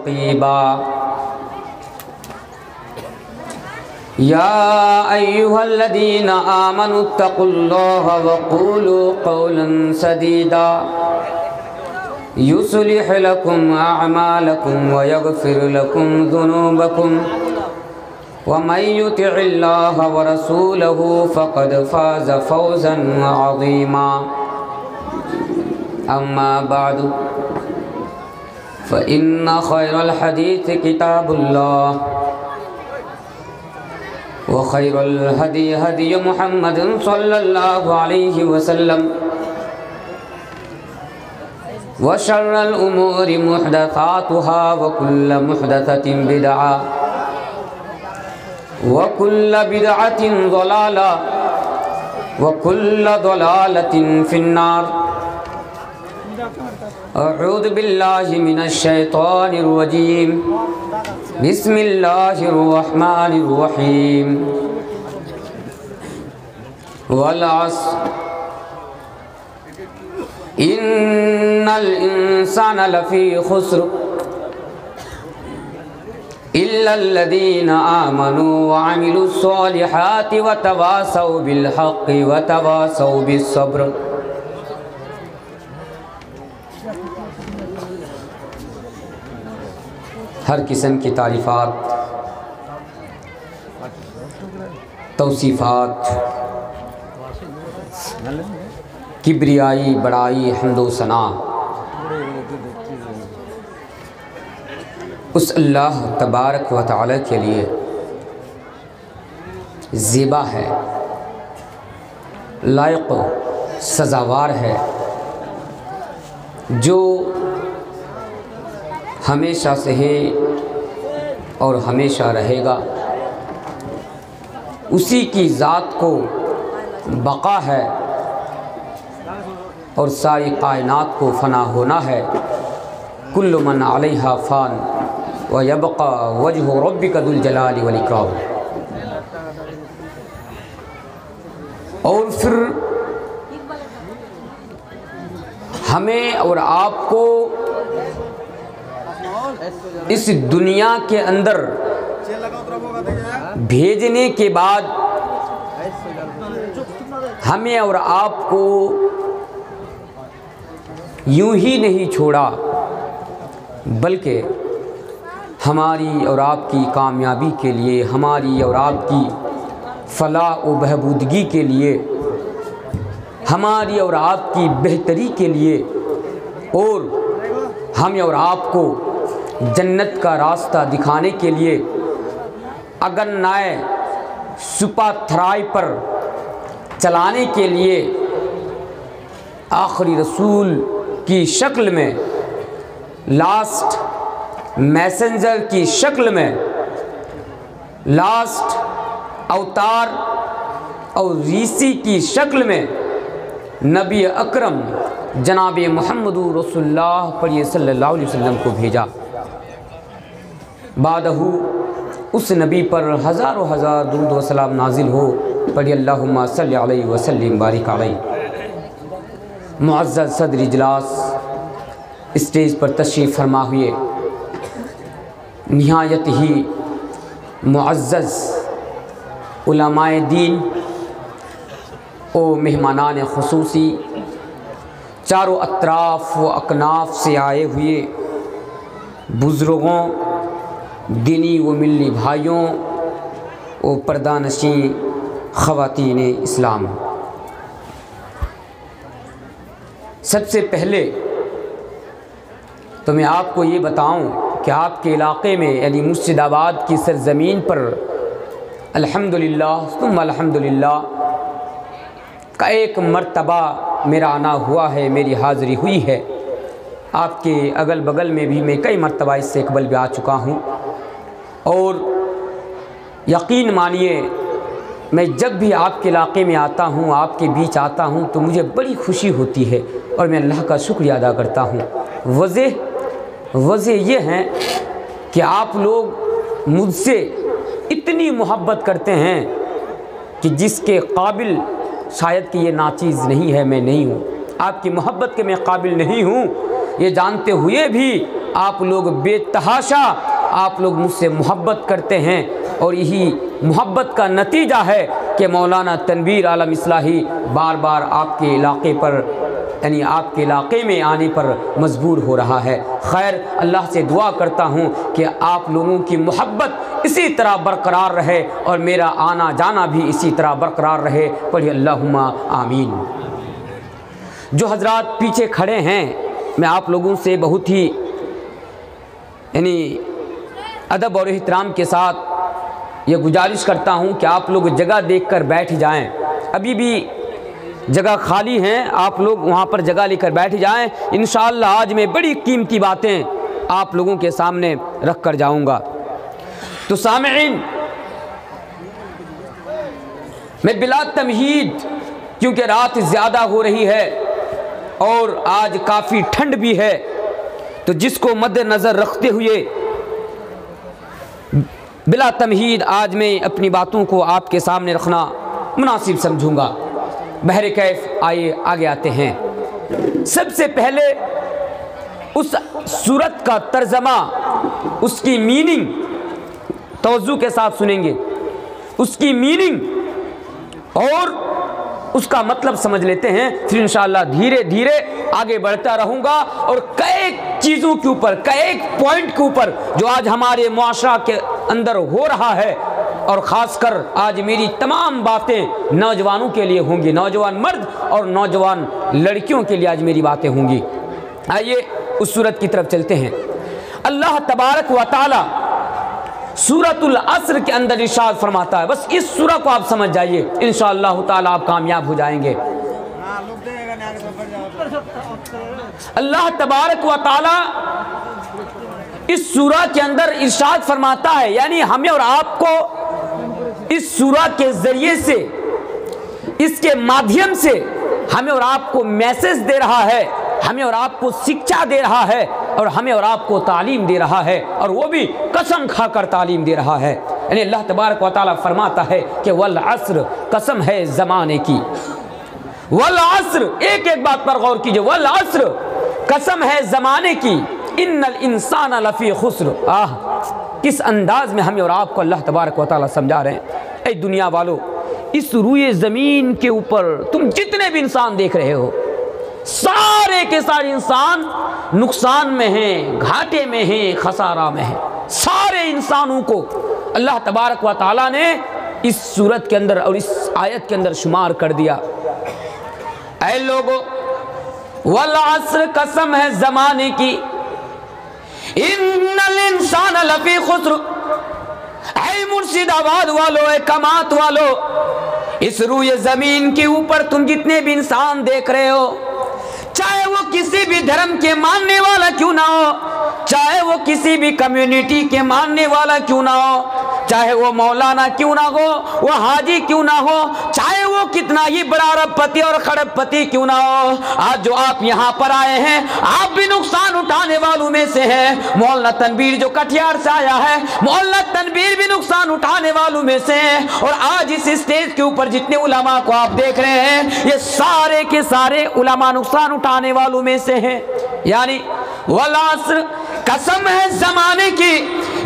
रक़ीबा। या अय्युहल्लज़ीना आमनुत्तक़ुल्लाहा वक़ूलू क़ौलन सदीदा युस्लिह लकुम अअमालकुम व यग़फिर लकुम ज़ुनूबकुम व मन युतिइल्लाह व रसूलहु फ़क़द फ़ाज़ फ़ौज़न अज़ीमा। अम्मा बअदु फ़इन्न ख़ैरल हदीस किताबुल्लाह व ख़ैरुल हदी हदी मुहम्मदिन सल्लल्लाहु अलैहि वसल्लम व शर्रल उमूरि मुहदसातुहा व कुल्लु मुहदसतिन बिदअह व कुल्लु बिदअतिन ज़लाला व कुल्लु ज़लालतिन फिन्नार। अऊज़ु बिल्लाहि मिनश शैतानिर रजीम। बिस्मिल्लाहिर रहमानिर रहीम। वल अस्र इन्नल इंसाना लफ़ी खुस्र इल्लल्लज़ीना आमनू व अमिलुस्सॉलिहाति व तवासौ बिल हक़्क़ि व तवासौ बिस्सब्र। हर किस्म की तारीफ़ात, तौसीफ़ात, किब्रियाई, बड़ाई, हम्दो सना उस अल्लाह तबारक व तआला के लिए ज़ेबा है, लायक सज़ावार है, जो हमेशा से है और हमेशा रहेगा। उसी की ज़ात को बक़ा है और सारी कायनात को फ़ना होना है। कुल्लु मन अलैहा फ़ान व यबक़ा वजहु रब्बिका ज़ुल जलाली वल इकराम। और फिर हमें और आपको इस दुनिया के अंदर भेजने के बाद हमें और आपको यूं ही नहीं छोड़ा, बल्कि हमारी और आपकी कामयाबी के लिए, हमारी और आपकी फलाह व बहबूदगी के लिए, हमारी और आपकी बेहतरी के लिए और हमें और आपको जन्नत का रास्ता दिखाने के लिए अगन्नाए सुपाथराई पर चलाने के लिए आखिरी रसूल की शक्ल में, लास्ट मैसेंजर की शक्ल में, लास्ट अवतार और ऋषि की शक्ल में नबी अकरम जनाब मुहम्मदुर रसूलुल्लाह सल्लल्लाहु अलैहि वसल्लम को भेजा। बादहू उस नबी पर हज़ारों हज़ार दुरूद व सलाम नाजिल हो। पढ़ी अल्लाहुम्मा सल्लि अलैहि व सल्लिम बारिक अलैहि। मुअज़्ज़ज़ सदर इजलास स्टेज पर तशरीफ़ फरमा हुए निहायत ही मुअज़्ज़ज़ उलमाए दीन ओ मेहमानान ख़ुसूसी, चारों अतराफ़ व अकनाफ़ से आए हुए बुज़ुर्गों, दीनी व मिल्ली भाइयों व पर्दानशीं ख़वातीन इस्लाम, सबसे पहले तो मैं आपको ये बताऊं कि आपके इलाक़े में यानी मुर्शिदाबाद की सरज़मीन पर अल्हम्दुलिल्लाह सुम्मा अल्हम्दुलिल्लाह का एक मर्तबा मेरा आना हुआ है, मेरी हाज़िरी हुई है। आपके अगल बगल में भी मैं कई मर्तबा इससे कबल भी आ चुका हूँ और यकीन मानिए मैं जब भी आपके इलाक़े में आता हूँ, आपके बीच आता हूँ तो मुझे बड़ी खुशी होती है और मैं अल्लाह का शुक्रिया अदा करता हूँ। वजह ये है कि आप लोग मुझसे इतनी मोहब्बत करते हैं कि जिसके काबिल शायद कि ये नाचीज़ नहीं है, मैं नहीं हूँ। आपकी मोहब्बत के मैं काबिल नहीं हूँ, ये जानते हुए भी आप लोग बेतहाशा आप लोग मुझसे मोहब्बत करते हैं और यही मोहब्बत का नतीजा है कि मौलाना तनवीर आलम इस्लाही बार बार आपके इलाके पर यानी आपके इलाके में आने पर मजबूर हो रहा है। खैर, अल्लाह से दुआ करता हूँ कि आप लोगों की मोहब्बत इसी तरह बरकरार रहे और मेरा आना जाना भी इसी तरह बरकरार रहे। पढ़िए अल्लाहुम्मा आमीन। जो हजरात पीछे खड़े हैं, मैं आप लोगों से बहुत ही यानी अदब और एहतराम के साथ ये गुजारिश करता हूँ कि आप लोग जगह देखकर बैठ जाएं। अभी भी जगह खाली हैं, आप लोग वहाँ पर जगह लेकर बैठ जाएं। इंशाअल्लाह आज मैं बड़ी कीमती बातें आप लोगों के सामने रख कर जाऊँगा। तो सामईन, मैं बिला तमहीद, क्योंकि रात ज़्यादा हो रही है और आज काफ़ी ठंड भी है, तो जिसको मद्देनज़र रखते हुए बिला तमहीद आज मैं अपनी बातों को आपके सामने रखना मुनासिब समझूंगा। बहरे कैफ आइए आगे आते हैं। सबसे पहले उस सूरत का तर्जमा, उसकी मीनिंग तवज्जो के साथ सुनेंगे, उसकी मीनिंग और उसका मतलब समझ लेते हैं। फिर इंशाअल्लाह धीरे धीरे आगे बढ़ता रहूँगा और कई चीज़ों के ऊपर, कई पॉइंट के ऊपर जो आज हमारे मुआशरा के अंदर हो रहा है, और ख़ासकर आज मेरी तमाम बातें नौजवानों के लिए होंगी, नौजवान मर्द और नौजवान लड़कियों के लिए आज मेरी बातें होंगी। आइए उस सूरत की तरफ चलते हैं। अल्लाह तबारक व तआला सूरतुल असर के अंदर इरशाद फरमाता है, बस इस सूरह को आप समझ जाइए, इंशाअल्लाह ताला आप कामयाब हो जाएंगे। अल्लाह तबारक व तआला इस सूरह के अंदर इरशाद फरमाता है, यानी हमें और आपको इस सूरह के जरिए से, इसके माध्यम से हमें और आपको मैसेज दे रहा है, हमें और आपको शिक्षा दे रहा है और हमें और आपको तालीम दे रहा है, और वो भी कसम खाकर तालीम दे रहा है। यानी अल्लाह तबारक व तआला फरमाता है कि वल अस्र, कसम है ज़माने की। वल अस्र, एक एक बात पर गौर कीजिए, वल अस्र, कसम है ज़माने की। इन्नल इंसान लफ़ी खुस्र। आह, किस अंदाज में हमें और आपको अल्लाह तबारक व तआला समझा रहे हैं। ऐ दुनिया वालों, इस रूए ज़मीन के ऊपर तुम जितने भी इंसान देख रहे हो, सारे के सारे इंसान नुकसान में हैं, घाटे में हैं, खसारा में हैं। सारे इंसानों को अल्लाह तबारक व तआला ने इस सूरत के अंदर और इस आयत के अंदर शुमार कर दिया। ऐ लोगों, वल अस्र, कसम है ज़माने की। इन्नल इंसान लफ़ी खुस्र। ऐ मुर्शिदाबाद वालों, ऐ कमात वालों, इस रूए ज़मीन के ऊपर तुम जितने भी इंसान देख रहे हो, चाहे वो किसी भी धर्म के मानने वाला क्यों ना हो, चाहे वो किसी भी कम्युनिटी के मानने वाला क्यों ना हो, चाहे वो मौलाना क्यों ना हो, वो हाजी क्यों ना हो, चाहे वो कितना ही बड़ा अरबपति और खरबपति क्यों ना हो, आज जो आप यहाँ पर आए हैं, आप भी नुकसान उठाने वालों में से हैं। मौलाना तनवीर जो कटिहार से आया है, मौलाना तनवीर भी नुकसान उठाने वालों में से हैं। और आज इस स्टेज के ऊपर जितने उलमा को आप देख रहे हैं, ये सारे के सारे उलमा नुकसान उठाने वालों में से हैं। यानी वल अस्र, कसम है ज़माने की।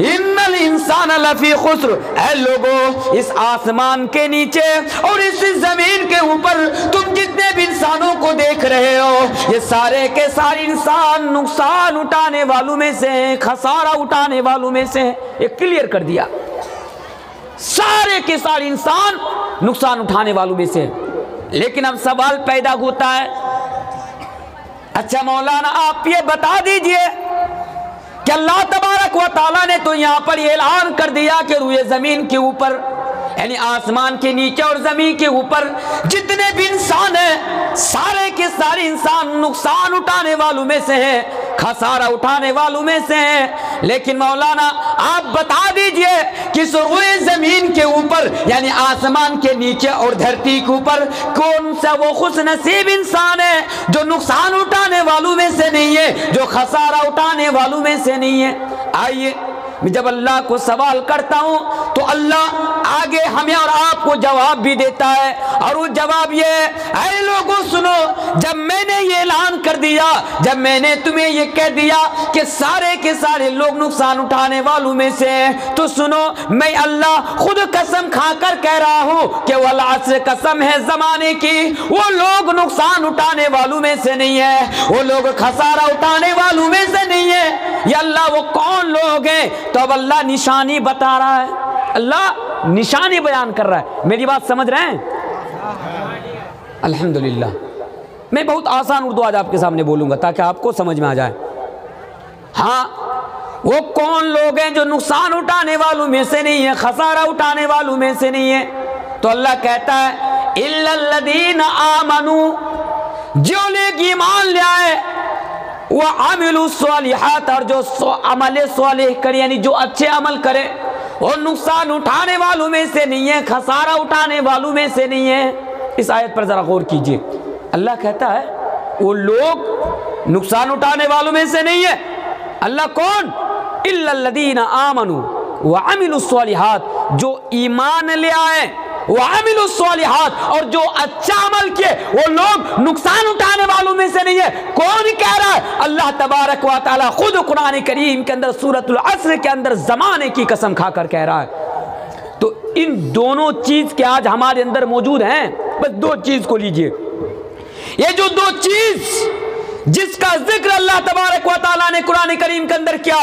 इन्नल इंसान लफ़ी खुस्र। ऐ लोगों, इस आसमान के नीचे और इस जमीन के ऊपर तुम जितने भी इंसानों को देख रहे हो, ये सारे के सारे इंसान नुकसान उठाने वालों में से हैं, खसारा उठाने वालों में से हैं। ये क्लियर कर दिया, सारे के सारे इंसान नुकसान उठाने वालों में से हैं। लेकिन अब सवाल पैदा होता है, अच्छा मौलाना आप ये बता दीजिए कि अल्लाह तबारक व तआला ने तो यहाँ पर ऐलान कर दिया कि रूए ज़मीन के ऊपर, यानी आसमान के नीचे और ज़मीन के ऊपर जितने भी इंसान हैं, सारे के सारे इंसान नुकसान उठाने वालों में से हैं, खसारा उठाने वालों में से हैं। लेकिन मौलाना आप बता दीजिए कि रूए ज़मीन के ऊपर, यानी आसमान के नीचे और धरती के ऊपर, कौन सा वो खुशनसीब इंसान है जो नुकसान उठाने वालों में से नहीं है, जो खसारा उठाने वालों में से नहीं है। आइए जब अल्लाह को सवाल करता हूँ तो अल्लाह आगे हमें और आपको जवाब भी देता है, और वो जवाब ये है, ऐ लोगों सुनो, जब मैंने ये ऐलान कर दिया, जब मैंने तुम्हें ये कह दिया कि सारे के सारे लोग नुकसान उठाने वालों में से हैं, तो सुनो, मैं अल्लाह खुद कसम खाकर कह रहा हूँ कि वल अस्र, कसम है जमाने की, वो लोग नुकसान उठाने वालों में से नहीं है, वो लोग खसारा उठाने वालों में से नहीं है। या अल्लाह वो कौन लोग हैं? तो अब अल्लाह निशानी बता रहा है, अल्लाह निशानी बयान कर रहा है। मेरी बात समझ रहे हैं? अल्हम्दुलिल्लाह। मैं बहुत आसान उर्दू आज आपके सामने बोलूंगा ताकि आपको समझ में आ जाए। हाँ, वो कौन लोग हैं जो नुकसान उठाने वालों में से नहीं है, खसारा उठाने वालों में से नहीं है? तो अल्लाह कहता है इल्लल्लज़ीना आमनू, जो लोग ईमान ले आए, वह आमिलुस सालिहात, और जो अमल सालिह करे, यानी जो अच्छे अमल करे, और नुकसान उठाने वालों में से नहीं है, खसारा उठाने वालों में से नहीं है। इस आयत पर जरा गौर कीजिए। अल्लाह कहता है वो लोग नुकसान उठाने वालों में से नहीं है। अल्लाह कौन? इल्लल्लज़ीना आमनू व अमिलुस सालिहात, जो ईमान ले आए, व अमिलुस सालिहात, और जो अच्छा अमल किए, वो लोग नुकसान उठाने वालों में से नहीं है। कौन कह रहा है? अल्लाह तबारक व तआला खुद कुरान करीम के अंदर सूरतुल अस्र के अंदर जमाने की कसम खाकर कह रहा है। तो इन दोनों चीज के आज हमारे अंदर मौजूद हैं। बस दो चीज को लीजिए, ये जो दो चीज जिसका जिक्र अल्लाह तबारक व तआला ने कुरान करीम के अंदर किया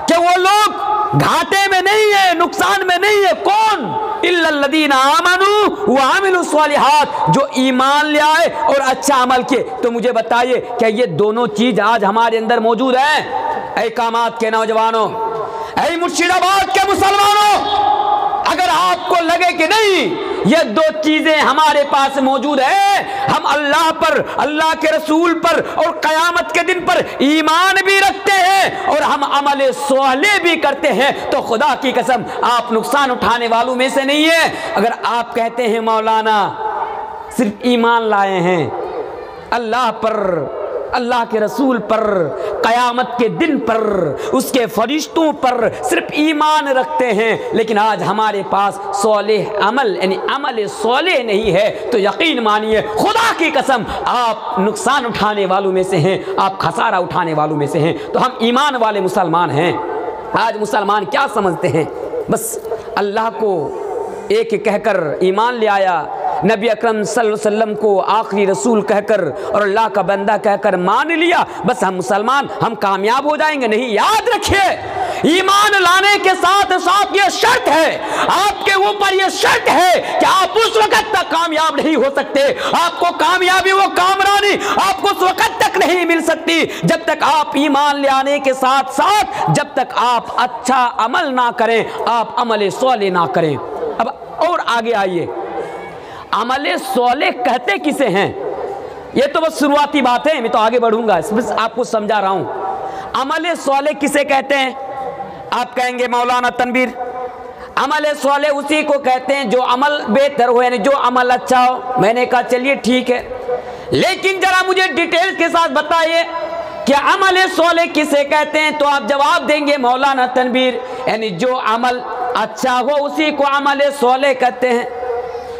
कि वो लोग घाटे में नहीं है, नुकसान में नहीं है। कौन? इल्लल्लज़ीना आमनू व अमिलुस सालिहात, जो ईमान ले आए और अच्छा अमल किए। तो मुझे बताइए क्या ये दोनों चीज आज हमारे अंदर मौजूद है? ऐ कामात के नौजवानों, ऐ मुर्शिदाबाद के मुसलमानों, अगर आपको लगे कि नहीं ये दो चीजें हमारे पास मौजूद है, हम अल्लाह पर, अल्लाह के रसूल पर और कयामत के दिन पर ईमान भी रखते हैं और हम अमल सोहले भी करते हैं, तो खुदा की कसम आप नुकसान उठाने वालों में से नहीं है। अगर आप कहते हैं मौलाना सिर्फ ईमान लाए हैं अल्लाह पर, अल्लाह के रसूल पर, कयामत के दिन पर, उसके फरिश्तों पर सिर्फ ईमान रखते हैं, लेकिन आज हमारे पास सोलेह अमल यानी अमल सोलेह नहीं है, तो यकीन मानिए खुदा की कसम आप नुकसान उठाने वालों में से हैं, आप खसारा उठाने वालों में से हैं। तो हम ईमान वाले मुसलमान हैं। आज मुसलमान क्या समझते हैं? बस अल्लाह को एक कहकर ईमान ले आया, नबी अकरम सल्लल्लाहु अलैहि वसल्लम को आखिरी रसूल कहकर और अल्लाह का बंदा कहकर मान लिया, बस हम मुसलमान, हम कामयाब हो जाएंगे। नहीं, याद रखिए ईमान लाने के साथ साथ ये शर्त है, आपके ऊपर ये शर्त है कि आप उस वक्त तक कामयाब नहीं हो सकते। आपको कामयाबी, वो कामरानी आपको उस वक्त तक नहीं मिल सकती जब तक आप ईमान ले आने के साथ साथ, जब तक आप अच्छा अमल ना करें, आप अमल सोले ना करें। अब और आगे आइए, अमले सोले कहते किसे हैं? ये तो बस शुरुआती बात है, मैं तो आगे बढ़ूंगा, बस आपको समझा रहा हूं। अमले सोले किसे कहते हैं? आप कहेंगे मौलाना तनवीर, अमले सोले उसी को कहते हैं जो अमल बेहतर हो, यानी जो अमल अच्छा हो। मैंने कहा चलिए ठीक है, लेकिन जरा मुझे डिटेल के साथ बताइए कि अमल सोले किसे कहते हैं? तो आप जवाब देंगे मौलाना तनवीर, यानी जो अमल अच्छा हो उसी को अमल सोले कहते हैं।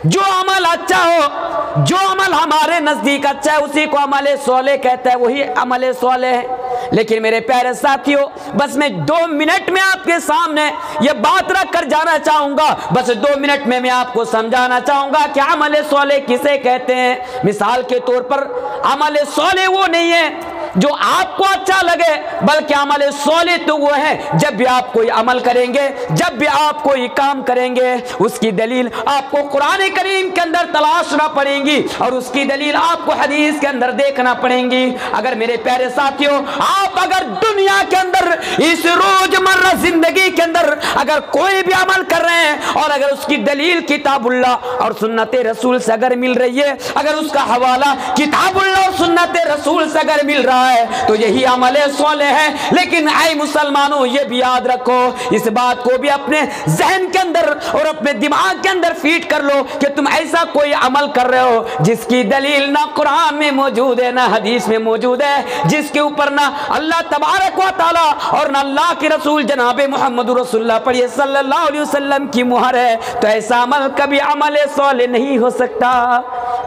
जो अमल अच्छा हो, जो अमल हमारे नजदीक अच्छा है, उसी को अमल सोले कहता है, वही अमल सोले है। लेकिन मेरे प्यारे साथियों, बस मैं 2 मिनट में आपके सामने ये बात रख कर जाना चाहूंगा, बस 2 मिनट में मैं आपको समझाना चाहूंगा कि अमल सोले किसे कहते हैं। मिसाल के तौर पर अमल सोले वो नहीं है जो आपको अच्छा लगे, बल्कि अमल सोले तो वो है जब भी आप कोई अमल करेंगे, जब भी आप कोई काम करेंगे, उसकी दलील आपको कुरान करीम के अंदर तलाशना पड़ेगी और उसकी दलील आपको हदीस के अंदर देखना पड़ेगी। अगर मेरे प्यारे साथियों, आप अगर दुनिया के अंदर इस रोजमर्रा जिंदगी के अंदर अगर कोई भी अमल कर रहे हैं और अगर उसकी दलील किताबुल्लाह और सुन्नते रसूल से अगर मिल रही है, अगर उसका हवाला किताबुल्लाह और सुन्नते रसूल से अगर मिल रहा है तो यही अमल सॉलेह है। लेकिन ऐ मुसलमानों, ये भी याद रखो, इस बात को भी अपने जहन के अंदर और अपने दिमाग के अंदर फीड कर लो कि तुम ऐसा कोई अमल कर रहे हो जिसकी दलील ना कुरान में मौजूद है ना हदीस में मौजूद है, जिसके ऊपर ना अल्लाह तबारक व तआला और ना अल्लाह के रसूल जनाब मोहम्मद रसूलुल्लाह पढ़िए सल्लल्लाहु अलैहि वसल्लम की मुहर है, तो ऐसा अमल कभी अमल सॉलेह नहीं हो सकता।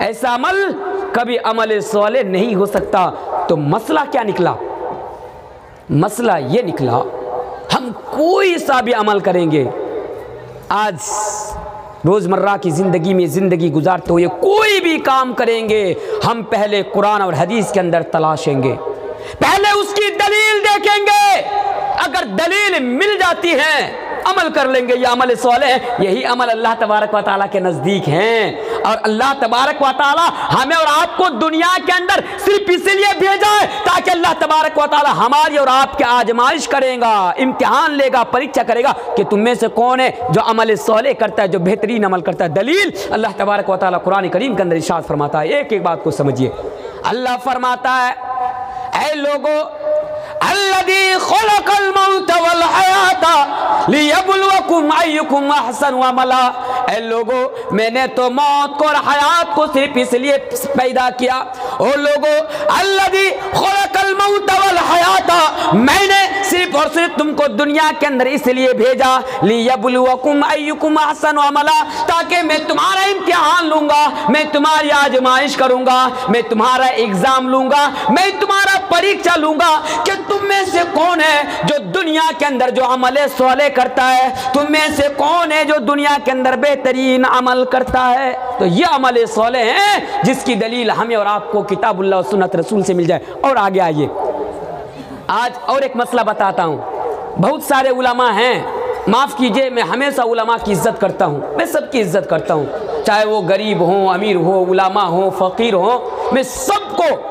ऐसा अमल कभी अमल सॉलेह नहीं हो सकता। तो मसला क्या निकला? मसला ये निकला, हम कोई सा भी अमल करेंगे, आज रोज़मर्रा की ज़िंदगी में ज़िंदगी गुजारते हुए कोई भी काम करेंगे, हम पहले कुरान और हदीस के अंदर तलाशेंगे, पहले उसकी दलील देखेंगे। अगर दलील मिल जाती है अमल कर लेंगे, ये अमल सॉलेह, यही अमल अल्लाह तबारक व तआला के नज़दीक हैं। और अल्लाह तबारक व तआला हमें और आपको दुनिया के अंदर सिर्फ इसलिए भेजा है ताकि अल्लाह तबारक व तआला हमारी और आपके आजमाइश करेगा, इम्तिहान लेगा, परीक्षा करेगा कि तुम में से कौन है जो अमल सॉलेह करता है, जो बेहतरीन अमल करता है। दलील अल्लाह तबारक व तआला कुरान करीम के अंदर इरशाद फरमाता है। एक एक बात को समझिए। अल्लाह फरमाता है, ऐ लोगों, अल्लज़ी खलक़ल मौत वल हयाता लियब्लुवकुम अय्युकुम अहसनु अमला। ऐ लोगों, मैंने तो मौत को और हयात को सिर्फ इसलिए पैदा किया। ओ लोगों, अल्लज़ी खलक़ल मौत वल हयाता, मैंने सिर्फ और सिर्फ तुमको दुनिया के अंदर इसलिए भेजा, लियब्लुवकुम अय्युकुम अहसनु अमला, ताकि मैं तुम्हारा इम्तिहान लूंगा, मैं तुम्हारी आजमाइश करूंगा, मैं तुम्हारा एग्जाम लूंगा, मैं तुम्हारा परीक्षा लूंगा कि तुम में से कौन है जो दुनिया के अंदर जो अमल सॉलेह करता है, तुम में से कौन है जो दुनिया के अंदर बेहतरीन अमल करता है। तो ये अमल सॉलेह है जिसकी दलील हमें और आपको किताबुल्लाह और सुन्नत रसूल से मिल जाए। और आगे आइए, आज और एक मसला बताता हूँ। बहुत सारे उलमा हैं, माफ़ कीजिए, मैं हमेशा उलमा की इज़्ज़त करता हूँ, मैं सबकी इज़्ज़त करता हूँ, चाहे वो गरीब हो, अमीर हो, उलमा हो, फ़कीर हो, मैं सबको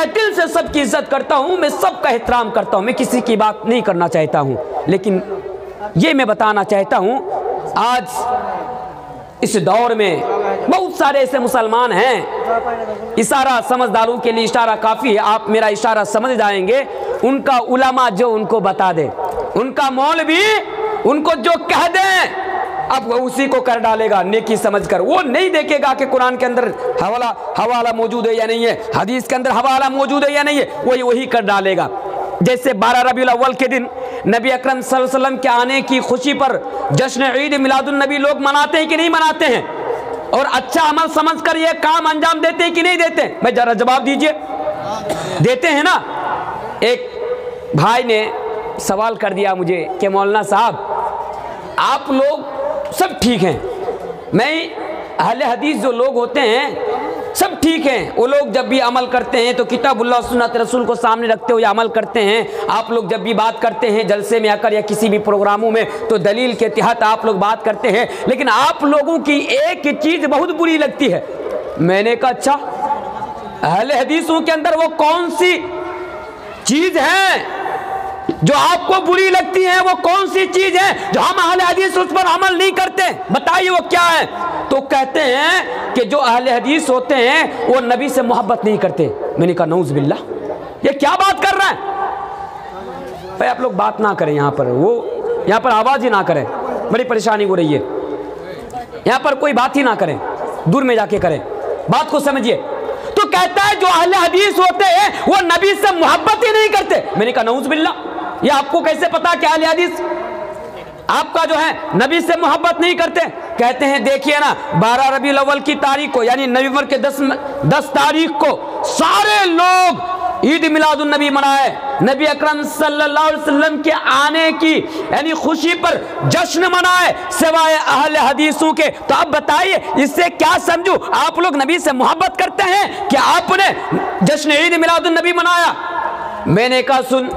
दिल से सबकी इज्जत करता हूं, मैं सबका एहतराम करता हूं, मैं किसी की बात नहीं करना चाहता हूं। लेकिन ये मैं बताना चाहता हूं, आज इस दौर में बहुत सारे ऐसे मुसलमान हैं, इशारा समझदारों के लिए इशारा काफ़ी है, आप मेरा इशारा समझ जाएंगे। उनका उलमा जो उनको बता दे, उनका मौलवी उनको जो कह दें, अब वो उसी को कर डालेगा नेकी समझकर। वो नहीं देखेगा कि कुरान के अंदर हवाला मौजूद है या नहीं है, हदीस के अंदर हवाला मौजूद है या नहीं है, वही कर डालेगा। जैसे 12 रबीउल अव्वल के दिन नबी अकरम सल्लल्लाहु अलैहि वसल्लम के आने की खुशी पर जश्न ईद मिलादुन नबी लोग मनाते हैं कि नहीं मनाते हैं? और अच्छा अमल समझकर ये काम अंजाम देते हैं कि नहीं देते? मैं जरा जवाब दीजिए, देते हैं ना। एक भाई ने सवाल कर दिया मुझे कि मौलाना साहब, आप लोग सब ठीक हैं, मैं अहले हदीस जो लोग होते हैं सब ठीक हैं, वो लोग जब भी अमल करते हैं तो किताबुल्लाह सुन्नत रसूल को सामने रखते हुए अमल करते हैं। आप लोग जब भी बात करते हैं जलसे में आकर या किसी भी प्रोग्रामों में तो दलील के तहत आप लोग बात करते हैं, लेकिन आप लोगों की एक चीज़ बहुत बुरी लगती है। मैंने कहा अच्छा, अहले हदीसों के अंदर वो कौन सी चीज़ है जो आपको बुरी लगती है? वो कौन सी चीज है जो हम अहले हदीस उस पर अमल नहीं करते? बताइए वो क्या है? तो कहते हैं कि जो अहले हदीस होते हैं वो नबी से मोहब्बत नहीं करते। मैंने कहा नऊज़ बिल्लाह, ये क्या बात कर रहा है भाई? आप लोग बात ना करें यहाँ पर, वो यहाँ पर आवाज़ ही ना करें, बड़ी परेशानी हो रही है। यहाँ पर कोई बात ही ना करें, दूर में जाके करें, बात को समझिए। तो कहता है जो अहले हदीस होते हैं वो नबी से मोहब्बत ही नहीं करते। मैंने कहा नऊज़ बिल्लाह, ये आपको कैसे पता कि अहले हदीस आपका जो है नबी से मोहब्बत नहीं करते? कहते हैं देखिए ना, 12 रबीउल अव्वल की तारीख को यानी नवंबर के 10 तारीख को सारे लोग ईद मिलादुन नबी मनाए, नबी अकरम सल्लल्लाहु अलैहि वसल्लम के आने की यानी खुशी पर जश्न मनाए सिवाय अहले हदीसों के। तो आप बताइए इससे क्या समझूं? आप लोग नबी से मोहब्बत करते हैं कि आपने जश्न ईद मिलादुन नबी मनाया? मैंने कहा सुन,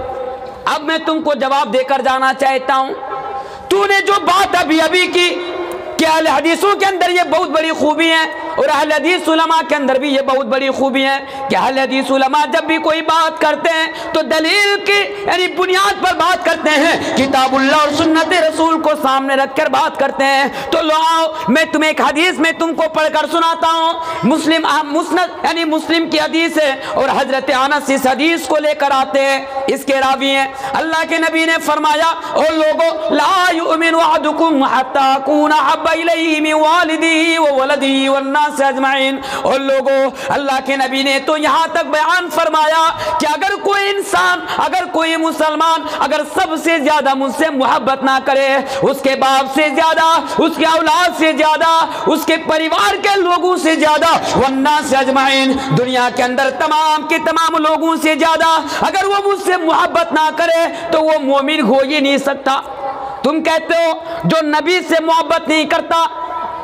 अब मैं तुमको जवाब देकर जाना चाहता हूं। तूने जो बात अभी अभी की कि अहले हदीसों के अंदर ये बहुत बड़ी खूबी है और अहले हदीस उलमा के अंदर भी ये बहुत बड़ी खूबी है कि अहले हदीस उलमा जब भी कोई बात करते हैं तो दलील की यानी बुनियाद पर बात करते हैं, किताबुल्लाह और सुन्नत रसूल को सामने रखकर बात करते हैं। तो लो आओ, मैं तुम्हें एक हदीस में तुमको पढ़कर सुनाता हूँ। मुस्नद यानी मुस्लिम की हदीस है और हजरत अनस इस हदीस को लेकर आते हैं। इसके रावी हैं, अल्लाह के नबी ने फरमाया, ओ लोगों, ला युमिनु अहदुकुम हत्ता अकूना हब्बा इलैहि मिन वालिदिही व वलदिही वन्नास अजमईन। ओ लोगों, अल्लाह के नबी ने तो यहाँ तक बयान फरमाया कि अगर कोई इंसान, अगर कोई मुसलमान अगर सबसे ज्यादा मुझसे मोहब्बत ना करे, उसके बाप से ज्यादा, उसके औलाद से ज्यादा, उसके परिवार के लोगों से ज्यादा, वन्नास अजमईन, दुनिया के अंदर तमाम के तमाम लोगों से ज्यादा अगर वो मुझसे मोहब्बत ना करे तो वो मोमिन हो ही नहीं सकता। तुम कहते हो जो नबी से मोहब्बत नहीं करता,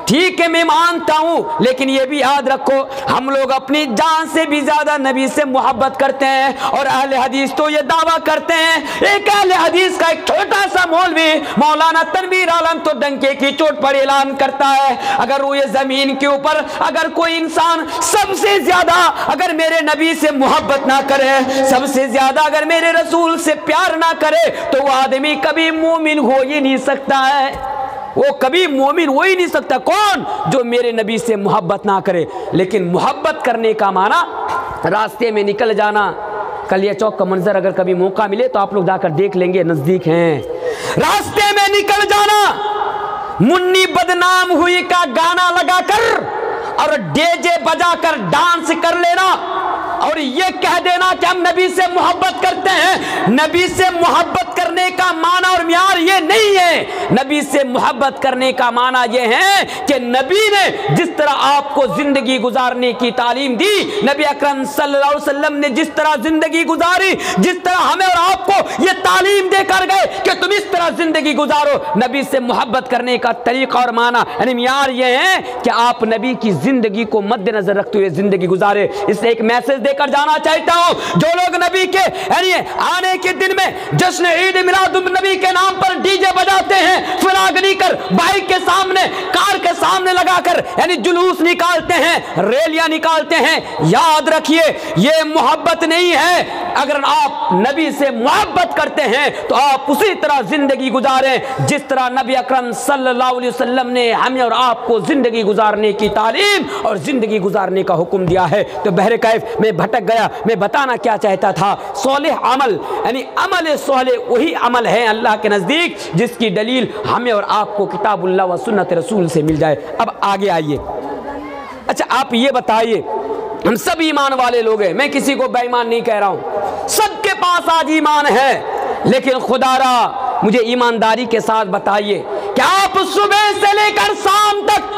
ठीक है मैं मानता हूं, लेकिन ये भी याद रखो हम लोग अपनी जान से भी ज्यादा नबी से मोहब्बत करते हैं। और अहले हदीस तो ये दावा करते हैं, एक अहले हदीस का एक छोटा सा मौलवी मौलाना तनवीर आलम तो डंके की चोट पर ऐलान करता है, अगर वो ये जमीन के ऊपर अगर कोई इंसान सबसे ज्यादा अगर मेरे नबी से मोहब्बत ना करे, सबसे ज्यादा अगर मेरे रसूल से प्यार ना करे, तो वो आदमी कभी मोमिन हो ही नहीं सकता है। वो कभी मोमिन हो ही नहीं सकता। कौन? जो मेरे नबी से मोहब्बत ना करे। लेकिन मोहब्बत करने का माना रास्ते में निकल जाना। कलिया चौक का मंजर अगर कभी मौका मिले तो आप लोग जाकर देख लेंगे, नजदीक हैं। रास्ते में निकल जाना, मुन्नी बदनाम हुई का गाना लगाकर और डीजे बजाकर डांस कर लेना और ये कह देना कि हम नबी से मोहब्बत करते हैं। नबी से मोहब्बत करने का माना और म्यार ये नहीं है। नबी से मोहब्बत करने का माना ये है कि नबी ने जिस तरह आपको जिंदगी गुजारने की तालीम दी, नबी अकरम सल्लल्लाहु अलैहि वसल्लम ने जिस तरह जिंदगी गुजारी, जिस तरह हमें और आपको ये तालीम देकर गए कि तुम इस तरह जिंदगी गुजारो, नबी से मोहब्बत करने का तरीका और माना यानी म्यार ये है कि आप नबी की जिंदगी को मद्देनजर रखते हुए जिंदगी गुजारे। इससे एक मैसेज देकर जाना चाहता हूं, जो लोग नबी के यानी आने के दिन में जश्न ईद मिलादुन नबी के नाम पर डीजे बजाते हैं, फिरागनी कर बाइक के सामने, कार के सामने लगाकर यानी जुलूस निकालते हैं, रैलियां निकालते हैं, याद रखिए ये मोहब्बत नहीं है। अगर आप नबी से मोहब्बत करते हैं तो आप उसी तरह जिंदगी गुजारें जिस तरह नबी अकरम सल्लल्लाहु अलैहि वसल्लम ने हमें और आपको जिंदगी गुजारने की तालीम और जिंदगी गुजारने का हुक्म दिया है। तो बहरे कैफ मैं भटक गया, मैं बताना क्या चाहता था, सोलेह अमल यानी अमल सोलेह वही अमल है अल्लाह के नजदीक जिसकी दलील हमें और आपको किताबुल्लाह व सुन्नत रसूल से मिल जाए। अब आगे आइए। अच्छा आप ये बताइए, हम सब ईमान वाले लोग हैं, मैं किसी को बेईमान नहीं कह रहा हूं, सबके पास आज ईमान है, लेकिन खुदारा मुझे ईमानदारी के साथ बताइए कि आप सुबह से लेकर शाम तक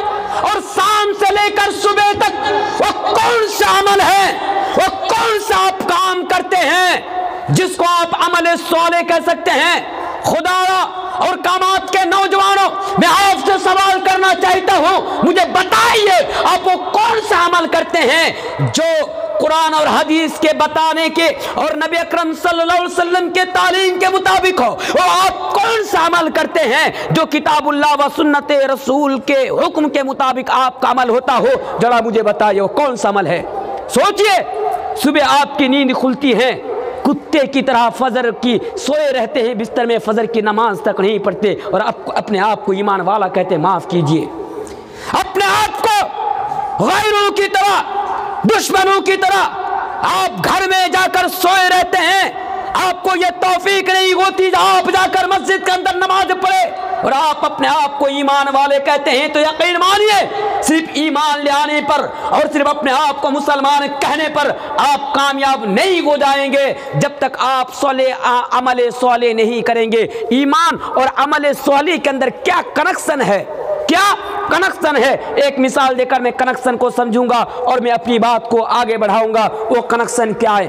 और शाम से लेकर सुबह तक वो कौन सा अमल है, वो कौन सा आप काम करते हैं जिसको आप अमल सोले कह सकते हैं? खुदारा और कामात के नौजवानों, मैं आपसे सवाल करना चाहता हूं, मुझे बताइए आप वो कौन सा अमल करते हैं जो कुरान और हदीस के बताने के और नबी अकरम सल्लल्लाहु अलैहि वसल्लम के तालीम के मुताबिक हो। वो आप कौन सा अमल करते हैं जो किताबुल्लाह व सुन्नत रसूल के हुक्म के मुताबिक आपका अमल होता हो? जरा मुझे बताइए वो कौन सा अमल है। सोचिए, सुबह आपकी नींद खुलती है, कुत्ते की तरह फजर की सोए रहते हैं बिस्तर में, फजर की नमाज तक नहीं पढ़ते और अपने आप को ईमान वाला कहते, माफ कीजिए, अपने आप को गैरों की तरह, दुश्मनों की तरह आप घर में जाकर सोए रहते हैं। आपको यह तौफीक नहीं होती आप जाकर मस्जिद के अंदर नमाज पढ़े और आप अपने आप को ईमान वाले कहते हैं। तो यकीन मानिए, सिर्फ ईमान ले आने पर और सिर्फ अपने आप को मुसलमान कहने पर आप कामयाब नहीं हो जाएंगे जब तक आप अमल सोले नहीं करेंगे। ईमान और अमल सोले के अंदर क्या कनेक्शन है, क्या कनेक्शन है? एक मिसाल देकर मैं कनेक्शन को समझूंगा और मैं अपनी बात को आगे बढ़ाऊंगा। वो कनेक्शन क्या है?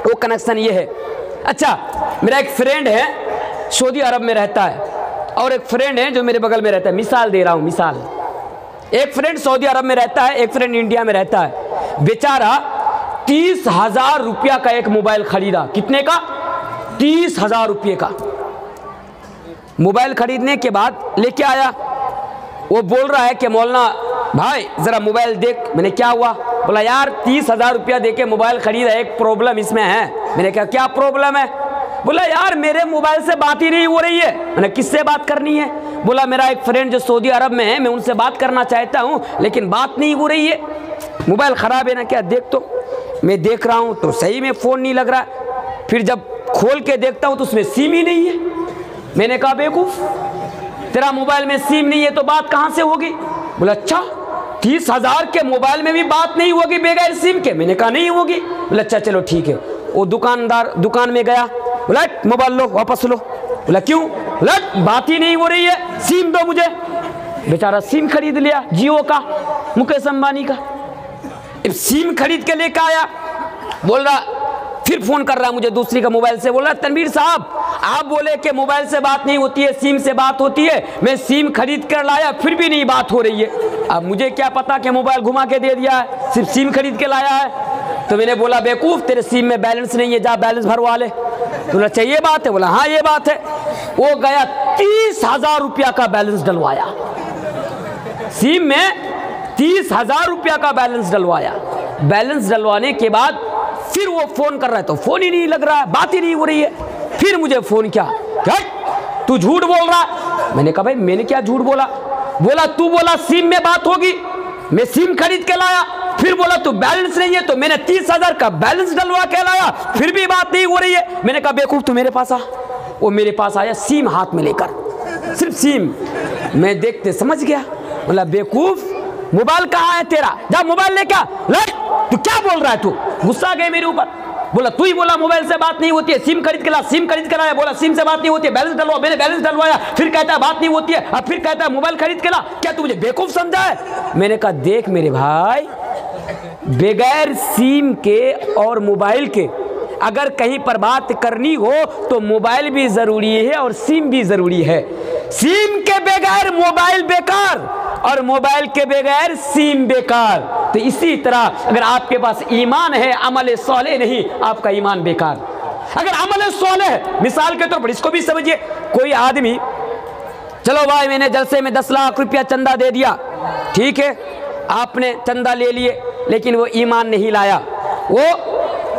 वो कनेक्शन ये है, अच्छा मेरा एक फ्रेंड है सऊदी अरब में रहता है और एक फ्रेंड है जो मेरे बगल में रहता है। मिसाल दे रहा हूँ, मिसाल, एक फ्रेंड सऊदी अरब में रहता है, एक फ्रेंड इंडिया में रहता है। बेचारा 30,000 रुपया का एक मोबाइल खरीदा। कितने का? 30,000 रुपये का मोबाइल खरीदने के बाद लेके आया। वो बोल रहा है कि मौलाना भाई जरा मोबाइल देख। मैंने क्या हुआ? बोला यार 30,000 रुपया देके मोबाइल खरीदा, एक प्रॉब्लम इसमें है। मैंने कहा क्या प्रॉब्लम है? बोला यार मेरे मोबाइल से बात ही नहीं हो रही है। मैंने किससे बात करनी है? बोला मेरा एक फ्रेंड जो सऊदी अरब में है, मैं उनसे बात करना चाहता हूँ लेकिन बात नहीं हो रही है। मोबाइल ख़राब है ना क्या? देख तो। मैं देख रहा हूँ तो सही में फ़ोन नहीं लग रहा। फिर जब खोल के देखता हूँ तो उसमें सिम ही नहीं है। मैंने कहा बेवकूफ़, तेरा मोबाइल में सिम नहीं है तो बात कहाँ से होगी? बोला अच्छा 30,000 के मोबाइल में भी बात नहीं होगी बगैर सिम के? मैंने कहा नहीं होगी। बोला अच्छा चलो ठीक है। वो दुकानदार दुकान में गया, बोला मोबाइल लो वापस लो। बोला क्यों? बोला बात ही नहीं हो रही है, सिम दो मुझे। बेचारा सिम खरीद लिया जियो का, मुकेश अंबानी का। सिम खरीद के लेकर आया, बोल रहा, फिर फोन कर रहा मुझे दूसरी का मोबाइल से, बोल रहा तनवीर साहब आप बोले कि मोबाइल से बात नहीं होती है, सिम से बात होती है। मैं सिम खरीद कर लाया फिर भी नहीं बात हो रही है। अब मुझे क्या पता कि मोबाइल घुमा के दे दिया है, सिर्फ सिम खरीद के लाया है। तो मैंने बोला बेवकूफ़, तेरे सिम में बैलेंस नहीं है, जा बैलेंस भरवा ले। बोला अच्छा ये बात है? बोला हाँ ये बात है। वो गया 30,000 रुपया का बैलेंस डलवाया, सिम में 30,000 रुपया का बैलेंस डलवाया। बैलेंस डलवाने के बाद फिर वो फोन कर रहा है तो फोन ही नहीं लग रहा है, बात ही नहीं हो रही है। फिर मुझे फोन किया, क्या तू झूठ बोल रहा है? मैंने कहा भाई मैंने क्या झूठ बोला? बोला तू बोला सिम में बात होगी, मैं सिम खरीद के लाया। फिर बोला तू बैलेंस नहीं है तो मैंने 30,000 का बैलेंस डलवा के लाया, फिर भी बात नहीं हो रही है। मैंने कहा बेवकूफ तू मेरे पास आ। वो मेरे पास आया सिम हाथ में लेकर, सिर्फ सिम। मैं देखते समझ गया। बोला बेवकूफ मोबाइल कहाँ है तेरा, जा मोबाइल लेके आ। तू क्या बोल रहा है? तू गुस्सा गए मेरे ऊपर। बोला तू ही बोला मोबाइल से बात नहीं होती है, सिम खरीद के ला, सिम खरीद के लाया। बोला सिम से बात नहीं होती है, बैलेंस डलवाओ। मैंने बैलेंस डलवाया, फिर कहता है बात नहीं होती है, अब फिर कहता है मोबाइल खरीद के ला। क्या तू मुझे बेवकूफ समझा है? मैंने कहा देख मेरे भाई, बगैर सिम के और मोबाइल के अगर कहीं पर बात करनी हो तो मोबाइल भी ज़रूरी है और सिम भी ज़रूरी है। सिम के बगैर मोबाइल बेकार और मोबाइल के बगैर सिम बेकार। तो इसी तरह अगर आपके पास ईमान है, अमल सौले नहीं, आपका ईमान बेकार। अगर अमल सौले है, मिसाल के तौर पर इसको भी समझिए, कोई आदमी, चलो भाई मैंने जलसे में 10 लाख रुपया चंदा दे दिया, ठीक है, आपने चंदा ले लिए, लेकिन वो ईमान नहीं लाया, वो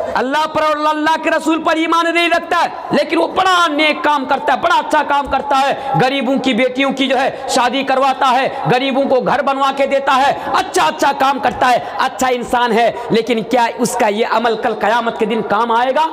अल्लाह पर और अल्लाह के रसूल पर ईमान नहीं रखता है, लेकिन वो बड़ा नेक काम करता है, बड़ा अच्छा काम करता है, गरीबों की बेटियों की जो है शादी करवाता है, गरीबों को घर बनवा के देता है, अच्छा काम करता है, अच्छा इंसान है। लेकिन क्या उसका ये अमल कल क़यामत के दिन काम आएगा?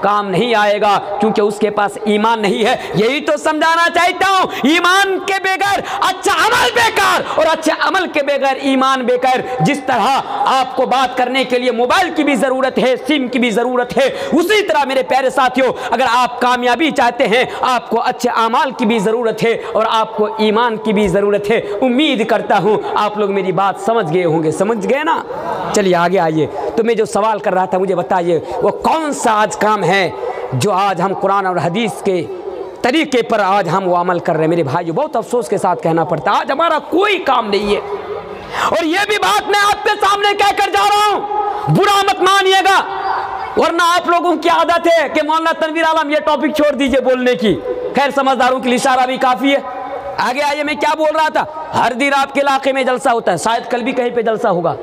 काम नहीं आएगा, क्योंकि उसके पास ईमान नहीं है। यही तो समझाना चाहता हूँ, ईमान के बगैर अच्छा अमल बेकार और अच्छे अमल के बगैर ईमान बेकार। जिस तरह आपको बात करने के लिए मोबाइल की भी ज़रूरत है, सिम की भी ज़रूरत है, उसी तरह मेरे प्यारे साथियों अगर आप कामयाबी चाहते हैं, आपको अच्छे अमाल की भी ज़रूरत है और आपको ईमान की भी ज़रूरत है। उम्मीद करता हूँ आप लोग मेरी बात समझ गए होंगे, समझ गए ना? चलिए आगे आइए। तो मैं जो सवाल कर रहा था, मुझे बताइए वो कौन सा आज काम है जो आज हम कुरान और हदीस के तरीके पर आज हम वो अमल कर रहे हैं। मेरे भाइयों बहुत अफसोस के साथ कहना पड़ता है आज हमारा कोई काम नहीं है। और ये भी बात मैं आपके सामने कह कर जा रहा हूँ, बुरा मत मानिएगा, वरना आप लोगों की आदत है कि मौलाना तनवीर आलम ये टॉपिक छोड़ दीजिए बोलने की। खैर समझदारों के लिए इशारा भी काफ़ी है। आगे आइए, मैं क्या बोल रहा था। हर दिन आपके इलाके में जलसा होता है, शायद कल भी कहीं पे जलसा होगा,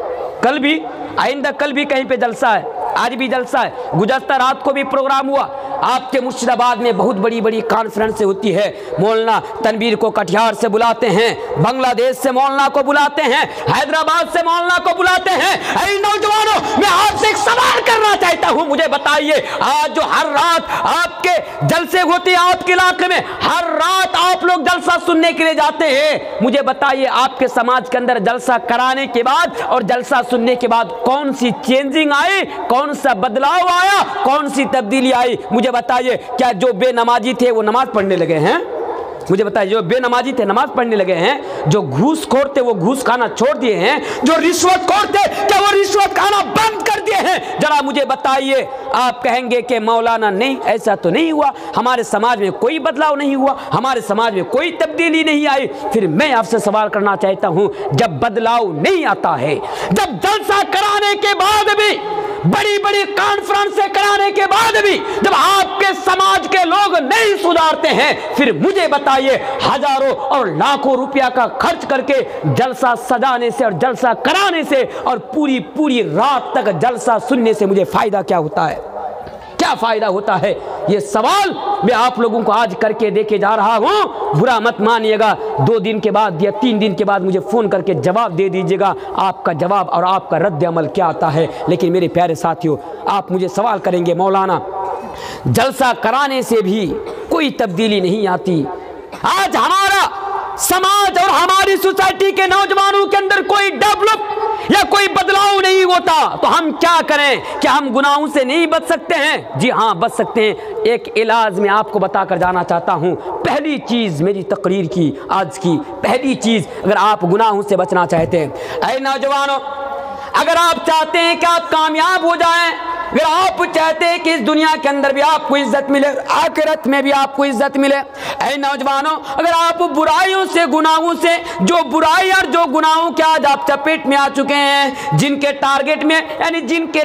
कल भी आइंदा कल भी कहीं पे जलसा है, आज भी जलसा है। गुज़श्ता रात को भी प्रोग्राम हुआ। आपके मुर्शिदाबाद में बहुत बड़ी बड़ी कॉन्फ्रेंस होती है। मौलाना तनवीर को कटिहार से बुलाते हैं, बांग्लादेश से मौलाना को बुलाते हैं, हैदराबाद से मौलाना को बुलाते हैं। ऐ नौजवानों, मैं आपसे एक सवाल करना चाहता हूँ, मुझे बताइए आज जो हर रात आपके जलसे होते हैं आपके इलाके में, हर रात आप लोग जलसा सुनने के लिए जाते हैं, मुझे बताइए आपके समाज के अंदर जलसा कराने के बाद और जलसा सुनने के बाद कौन सी चेंजिंग आई, कौन सा बदलाव आया, कौन सी तब्दीली आई? मुझे बताइए। क्या जो बेनमाजी थे वो नमाज पढ़ने लगे हैं? मुझे बताइए, जो बेनमाजी थे नमाज पढ़ने लगे हैं? जो घूसखोर थे वो घूस खाना छोड़ दिए हैं? जो रिश्वतखोर थे क्या वो रिश्वत खाना बंद कर दिए हैं? जरा मुझे बताइए। आप कहेंगे कि मौलाना नहीं, ऐसा तो नहीं हुआ, हमारे समाज में कोई बदलाव नहीं हुआ, हमारे समाज में कोई तब्दीली नहीं आई। फिर मैं आपसे सवाल करना चाहता हूं, जब बदलाव नहीं आता है, जब जलसा कराने के बाद भी, बड़ी बड़ी कॉन्फ्रेंस कराने के बाद भी जब आपके समाज के लोग नहीं सुधारते हैं, फिर मुझे बताइए हजारों और लाखों रुपया का खर्च करके जलसा सजाने से और जलसा कराने से और पूरी पूरी रात तक जलसा सुनने से मुझे फायदा क्या होता है? क्या क्या फ़ायदा होता है? ये सवाल मैं आप लोगों को आज करके देके जा रहा हूँ। बुरा मत मानिएगा, 2 दिन के बाद या 3 दिन के बाद मुझे फ़ोन करके जवाब दे दीजिएगा आपका जवाब और आपका रद्द अमल क्या आता है। लेकिन मेरे प्यारे साथियों, आप मुझे सवाल करेंगे, मौलाना जलसा कराने से भी कोई तब्दीली नहीं आती, आज हमारा समाज और हमारी सोसाइटी के नौजवानों के अंदर कोई डेवलप या कोई बदलाव नहीं होता, तो हम क्या करें? क्या हम गुनाहों से नहीं बच सकते हैं? जी हाँ, बच सकते हैं। एक इलाज मैं आपको बताकर जाना चाहता हूँ। पहली चीज़ मेरी तकरीर की आज की पहली चीज़, अगर आप गुनाहों से बचना चाहते हैं, ऐ नौजवानों, अगर आप चाहते हैं कि आप कामयाब हो जाएं, अगर आप चाहते हैं कि इस दुनिया के अंदर भी आपको इज्जत मिले, आखिरत में भी आपको इज्जत मिले, ऐ नौजवानों, अगर आप बुराइयों से, गुनाहों से, जो बुराई और जो गुनाहों के आज आप चपेट में आ चुके हैं, जिनके टारगेट में यानी जिनके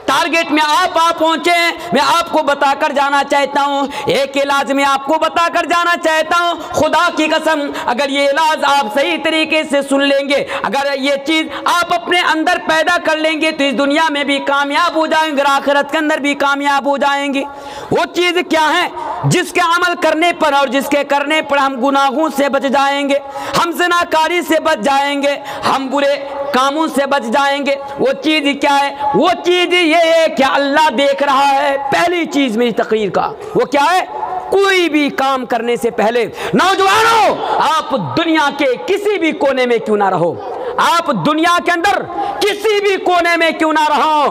टारगेट में आप पहुंचे हैं, मैं आपको बताकर जाना चाहता हूं, एक इलाज में आपको बताकर जाना चाहता हूं। खुदा की कसम, अगर ये इलाज आप सही तरीके से सुन लेंगे, अगर ये चीज आप अपने अंदर पैदा कर लेंगे, तो इस दुनिया में भी कामयाब हो जाएंगे, आखिरत के अंदर भी कामयाब हो जाएंगे। वो चीज क्या है? जिसके अमल करने पर और जिसके करने पर हम गुनाहों से बच जाएंगे, हम ज़िनाकारी से बच जाएंगे, हम बुरे कामों से बच जाएंगे। वो चीज क्या है? वो चीज ये है कि अल्लाह देख रहा है। पहली चीज मेरी तकरीर का वो क्या है? कोई भी काम करने से पहले, नौजवानों, आप दुनिया के किसी भी कोने में क्यों ना रहो, आप दुनिया के अंदर किसी भी कोने में क्यों ना रहो,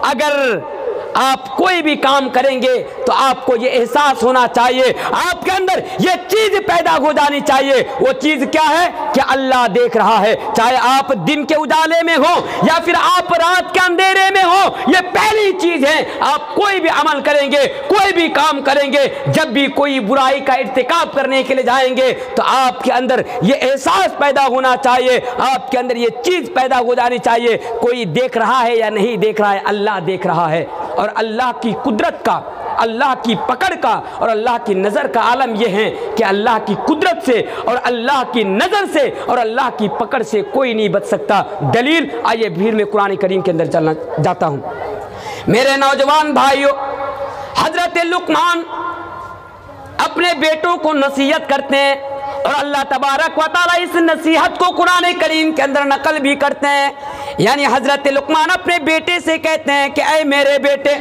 अगर आप कोई भी काम करेंगे तो आपको ये एहसास होना चाहिए, आपके अंदर ये चीज पैदा हो जानी चाहिए। वो चीज क्या है? कि अल्लाह देख रहा है। चाहे आप दिन के उजाले में हो या फिर आप रात के अंधेरे में हो, ये पहली चीज है। आप कोई भी अमल करेंगे, कोई भी काम करेंगे, जब भी कोई बुराई का इर्तिकाब करने के लिए जाएंगे, तो आपके अंदर ये एहसास पैदा होना चाहिए, आपके अंदर ये चीज पैदा हो जानी चाहिए, कोई देख रहा है या नहीं देख रहा है, अल्लाह देख रहा है। और अल्लाह की कुदरत का, अल्लाह की पकड़ का और अल्लाह की नज़र का आलम यह है कि अल्लाह की कुदरत से और अल्लाह की नज़र से और अल्लाह की पकड़ से कोई नहीं बच सकता। दलील, आइए भीड़ में कुरान करीम के अंदर चलना जाता हूँ। मेरे नौजवान भाइयों, हजरत लुकमान अपने बेटों को नसीहत करते हैं और अल्लाह तबारक व तआला इस नसीहत को कुरान करीम के अंदर नकल भी करते हैं। यानी हजरत लुकमान अपने बेटे से कहते हैं कि ऐ मेरे बेटे,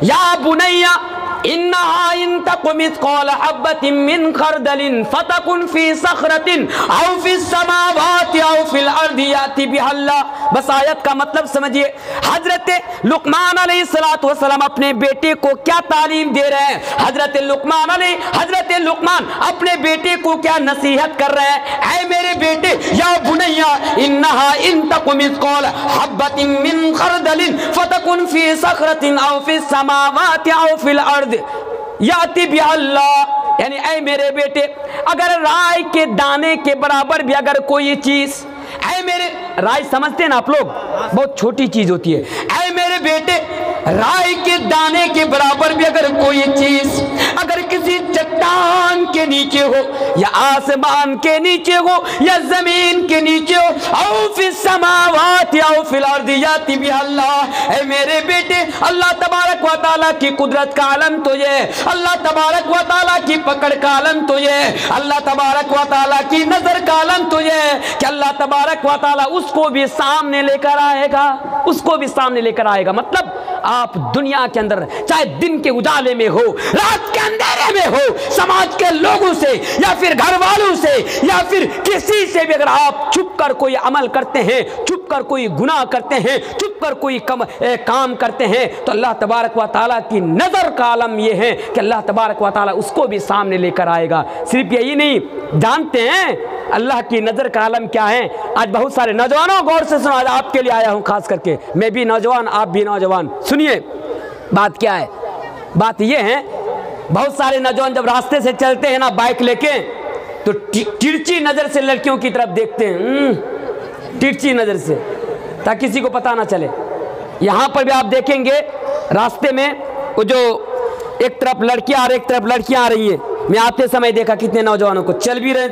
या बुनैया इन्नहा इन तकु मिस्काल हब्बतिन मिन खरदलिन फतकुन फी सखरतिन औ फिस समावाति औ फिल अर्दि याति बिहल्लाह। बस आयत का मतलब समझिए। हजरत लुकमान अलैहिस्सलातु वस्सलाम अपने बेटे को क्या तालीम दे रहे हैं? हजरत लुकमान अपने बेटे को क्या नसीहत कर रहे हैं? ऐ मेरे बेटे, या बुनैया इन्नहा इन तकु मिस्काल हब्बतिन मिन खरदलिन फतकुन फी सखरतिन औ फिस समावाति औ फिल अर्दि याति बिहल्लाह। यानी ऐ मेरे बेटे, अगर राई के दाने के बराबर भी अगर कोई चीज, ऐ मेरे, राई समझते हैं ना आप लोग, बहुत छोटी चीज होती है। ऐ मेरे बेटे, राई के दाने के बराबर भी अगर कोई चीज अगर किसी चट्टान के नीचे हो या आसमान के नीचे हो या जमीन के नीचे हो, औ फिस समावाति औ फिल अर्दि याति बिहल्लाह। ऐ मेरे बेटे, अल्लाह तबारक व तआला की कुदरत का आलम तो ये, अल्लाह तबारक व तआला की पकड़ का आलम तो ये, अल्लाह तबारक व तआला की नजर का आलम तो ये कि अल्लाह तबारक व तआला उसको भी सामने लेकर आएगा, उसको भी सामने लेकर आएगा। मतलब आप दुनिया के अंदर चाहे दिन के उजाले में हो, रात के अंधेरे में हो, समाज के लोगों से या फिर घर वालों से या फिर किसी से भी अगर आप छुप कर कोई अमल करते हैं, छुप कर कोई गुनाह करते हैं, छुप कर कोई काम करते हैं, तो अल्लाह तबारक व तआला की नज़र का आलम यह है कि अल्लाह तबारक व तआला उसको भी सामने लेकर आएगा। सिर्फ यही नहीं, जानते हैं अल्लाह की नज़र का आलम क्या है? आज बहुत सारे नौजवानों, गौर से सुनो, आज आपके लिए आया हूँ खास करके, मैं भी नौजवान, आप भी नौजवान, सुनिए बात क्या है। बात यह है, बहुत सारे नौजवान जब रास्ते से चलते हैं ना बाइक लेके, तो तिरछी नज़र से लड़कियों की तरफ देखते हैं, तिरछी नज़र से, ताकि किसी को पता ना चले। यहाँ पर भी आप देखेंगे रास्ते में वो जो एक तरफ लड़कियाँ और एक तरफ लड़कियाँ आ रही हैं, मैं आते समय देखा कितने नौजवानों को, चल भी रहे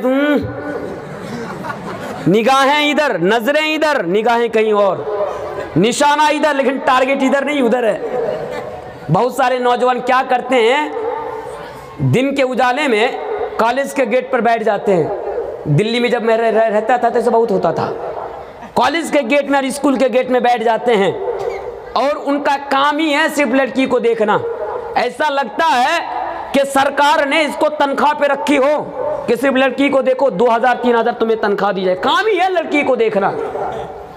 निगाहें इधर, नजरें इधर, निगाहें कहीं और, निशाना इधर, लेकिन टारगेट इधर नहीं उधर है। बहुत सारे नौजवान क्या करते हैं, दिन के उजाले में कॉलेज के गेट पर बैठ जाते हैं। दिल्ली में जब मैं रहता था तो ऐसा बहुत होता था। कॉलेज के गेट में और स्कूल के गेट में बैठ जाते हैं और उनका काम ही है सिर्फ लड़की को देखना। ऐसा लगता है कि सरकार ने इसको तनख्वाह पे रखी हो कि सिर्फ लड़की को देखो, 2000-3000 तुम्हें तनख्वाह दी जाए। काम ही है लड़की को देखना।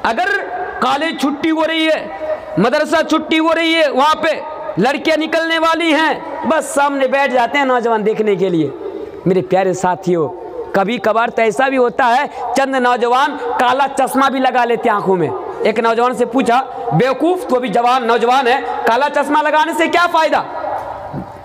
अगर कॉलेज छुट्टी हो रही है, मदरसा छुट्टी हो रही है, वहाँ पे लड़कियाँ निकलने वाली हैं, बस सामने बैठ जाते हैं नौजवान देखने के लिए। मेरे प्यारे साथियों, कभी कभार तो ऐसा भी होता है, चंद नौजवान काला चश्मा भी लगा लेते हैं आंखों में। एक नौजवान से पूछा, बेवकूफ़ तो अभी जवान नौजवान है, काला चश्मा लगाने से क्या फ़ायदा?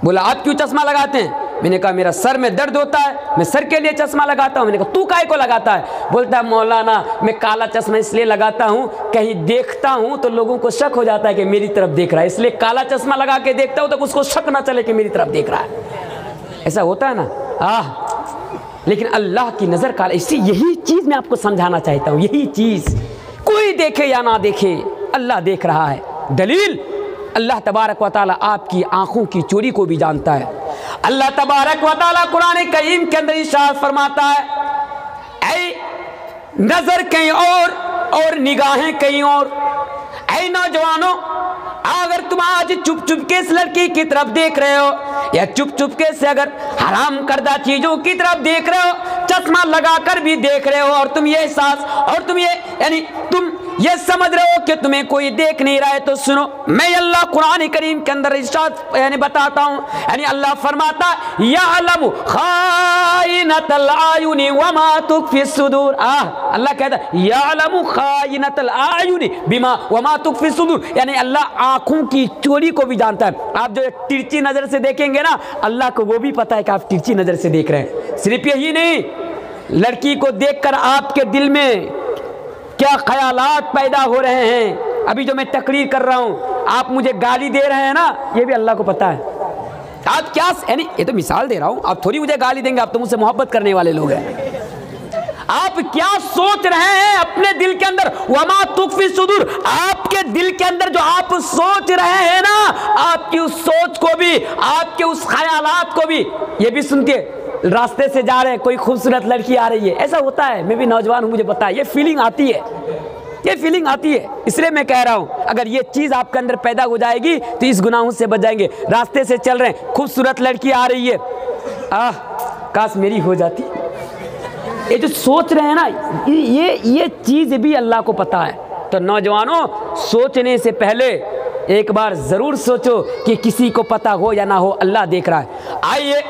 बोला, आप क्यों चश्मा लगाते हैं? मैंने कहा, मेरा सर में दर्द होता है, मैं सर के लिए चश्मा लगाता हूँ। मैंने कहा, तू काहे को लगाता है? बोलता है, मौलाना मैं काला चश्मा इसलिए लगाता हूँ, कहीं देखता हूँ तो लोगों को शक हो जाता है कि मेरी तरफ देख रहा है, इसलिए काला चश्मा लगा के देखता हूँ तो उसको शक ना चले कि मेरी तरफ देख रहा है। ऐसा होता है ना। लेकिन अल्लाह की नज़र काला, इससे यही चीज़ मैं आपको समझाना चाहता हूँ। यही चीज़, कोई देखे या ना देखे, अल्लाह देख रहा है। दलील, अल्लाह तबारक व तआला आपकी आंखों की चोरी को भी जानता है। अल्लाह तबारक व तआला कुरान करीम के अंदर इरशाद फरमाता है, ऐ नज़र कहीं और निगाहें कहीं और। ऐ नौजवानों, अगर तुम आज चुप चुप के इस लड़की की तरफ देख रहे हो या चुप चुप के से अगर हराम करदा चीज़ों की तरफ देख रहे हो, चश्मा लगाकर भी देख रहे हो, और तुम ये एहसास और तुम ये यानी तुम ये समझ रहे हो कि तुम्हें कोई देख नहीं रहा है, तो सुनो, मैं अल्लाह कुरान करीम के अंदर इरशाद यानी बताता हूँ। यानी अल्लाह फरमाता, यअलमु खाइनतल आयुनि वमा तुख्फी सुदूर। अल्लाह कहता है, यअलमु खाइनतल आयुनि बिमा वमा तुख्फी सुदूर, यानी अल्लाह आँखों की चोरी को भी जानता है। आप जो तिरछी नज़र से देखेंगे ना, अल्लाह को वो भी पता है कि आप तिरछी नज़र से देख रहे हैं। सिर्फ यही नहीं, लड़की को देखकर आपके दिल में क्या ख्यालात पैदा हो रहे हैं। अभी जो मैं तकरीर कर रहा हूँ, आप मुझे गाली दे रहे हैं ना, ये भी अल्लाह को पता है। आप क्या, यानी ये तो मिसाल दे रहा हूँ, आप थोड़ी मुझे गाली देंगे, आप तो मुझसे मोहब्बत करने वाले लोग हैं। आप क्या सोच रहे हैं अपने दिल के अंदर, वमा तुख्फी सुदूर, आपके दिल के अंदर जो आप सोच रहे हैं ना, आपकी उस सोच को भी, आपके उस ख्यालात को भी, ये भी सुनते रास्ते से जा रहे हैं, कोई खूबसूरत लड़की आ रही है, ऐसा होता है। मैं भी नौजवान हूँ, मुझे पता है, ये फीलिंग आती है, ये फीलिंग आती है। इसलिए मैं कह रहा हूँ, अगर ये चीज़ आपके अंदर पैदा हो जाएगी तो इस गुनाहों से बच जाएंगे। रास्ते से चल रहे हैं, खूबसूरत लड़की आ रही है, काश मेरी हो जाती। ये जो सोच रहे हैं ना, ये चीज़ भी अल्लाह को पता है। तो नौजवानों, सोचने से पहले एक बार ज़रूर सोचो कि किसी को पता हो या ना हो, अल्लाह देख रहा है। आइए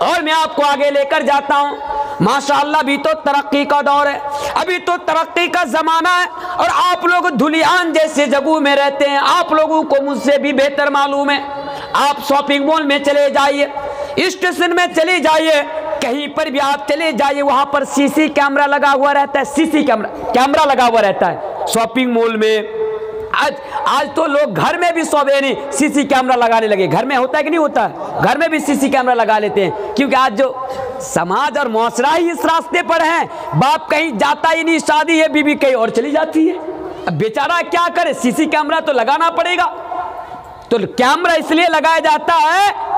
और मैं आपको आगे लेकर जाता हूँ। माशाअल्लाह, अभी तो तरक्की का दौर है, अभी तो तरक्की का ज़माना है, और आप लोग धुलियान जैसे जगहों में रहते हैं, आप लोगों को मुझसे भी बेहतर मालूम है। आप शॉपिंग मॉल में चले जाइए, स्टेशन में चले जाइए, कहीं पर भी आप चले जाइए, वहाँ पर सीसी कैमरा लगा हुआ रहता है, सीसी कैमरा लगा हुआ रहता है। शॉपिंग मॉल में आज तो लोग घर में भी नहीं सीसी कैमरा लगाने लगे। घर में होता है कि नहीं होता है? घर में भी सीसी कैमरा लगा लेते हैं, क्योंकि आज जो समाज और मुआशरा ही इस रास्ते पर है। बाप कहीं जाता ही नहीं, शादी है, बीवी कहीं और चली जाती है। अब बेचारा क्या करे, सीसी कैमरा तो लगाना पड़ेगा। तो कैमरा इसलिए लगाया जाता है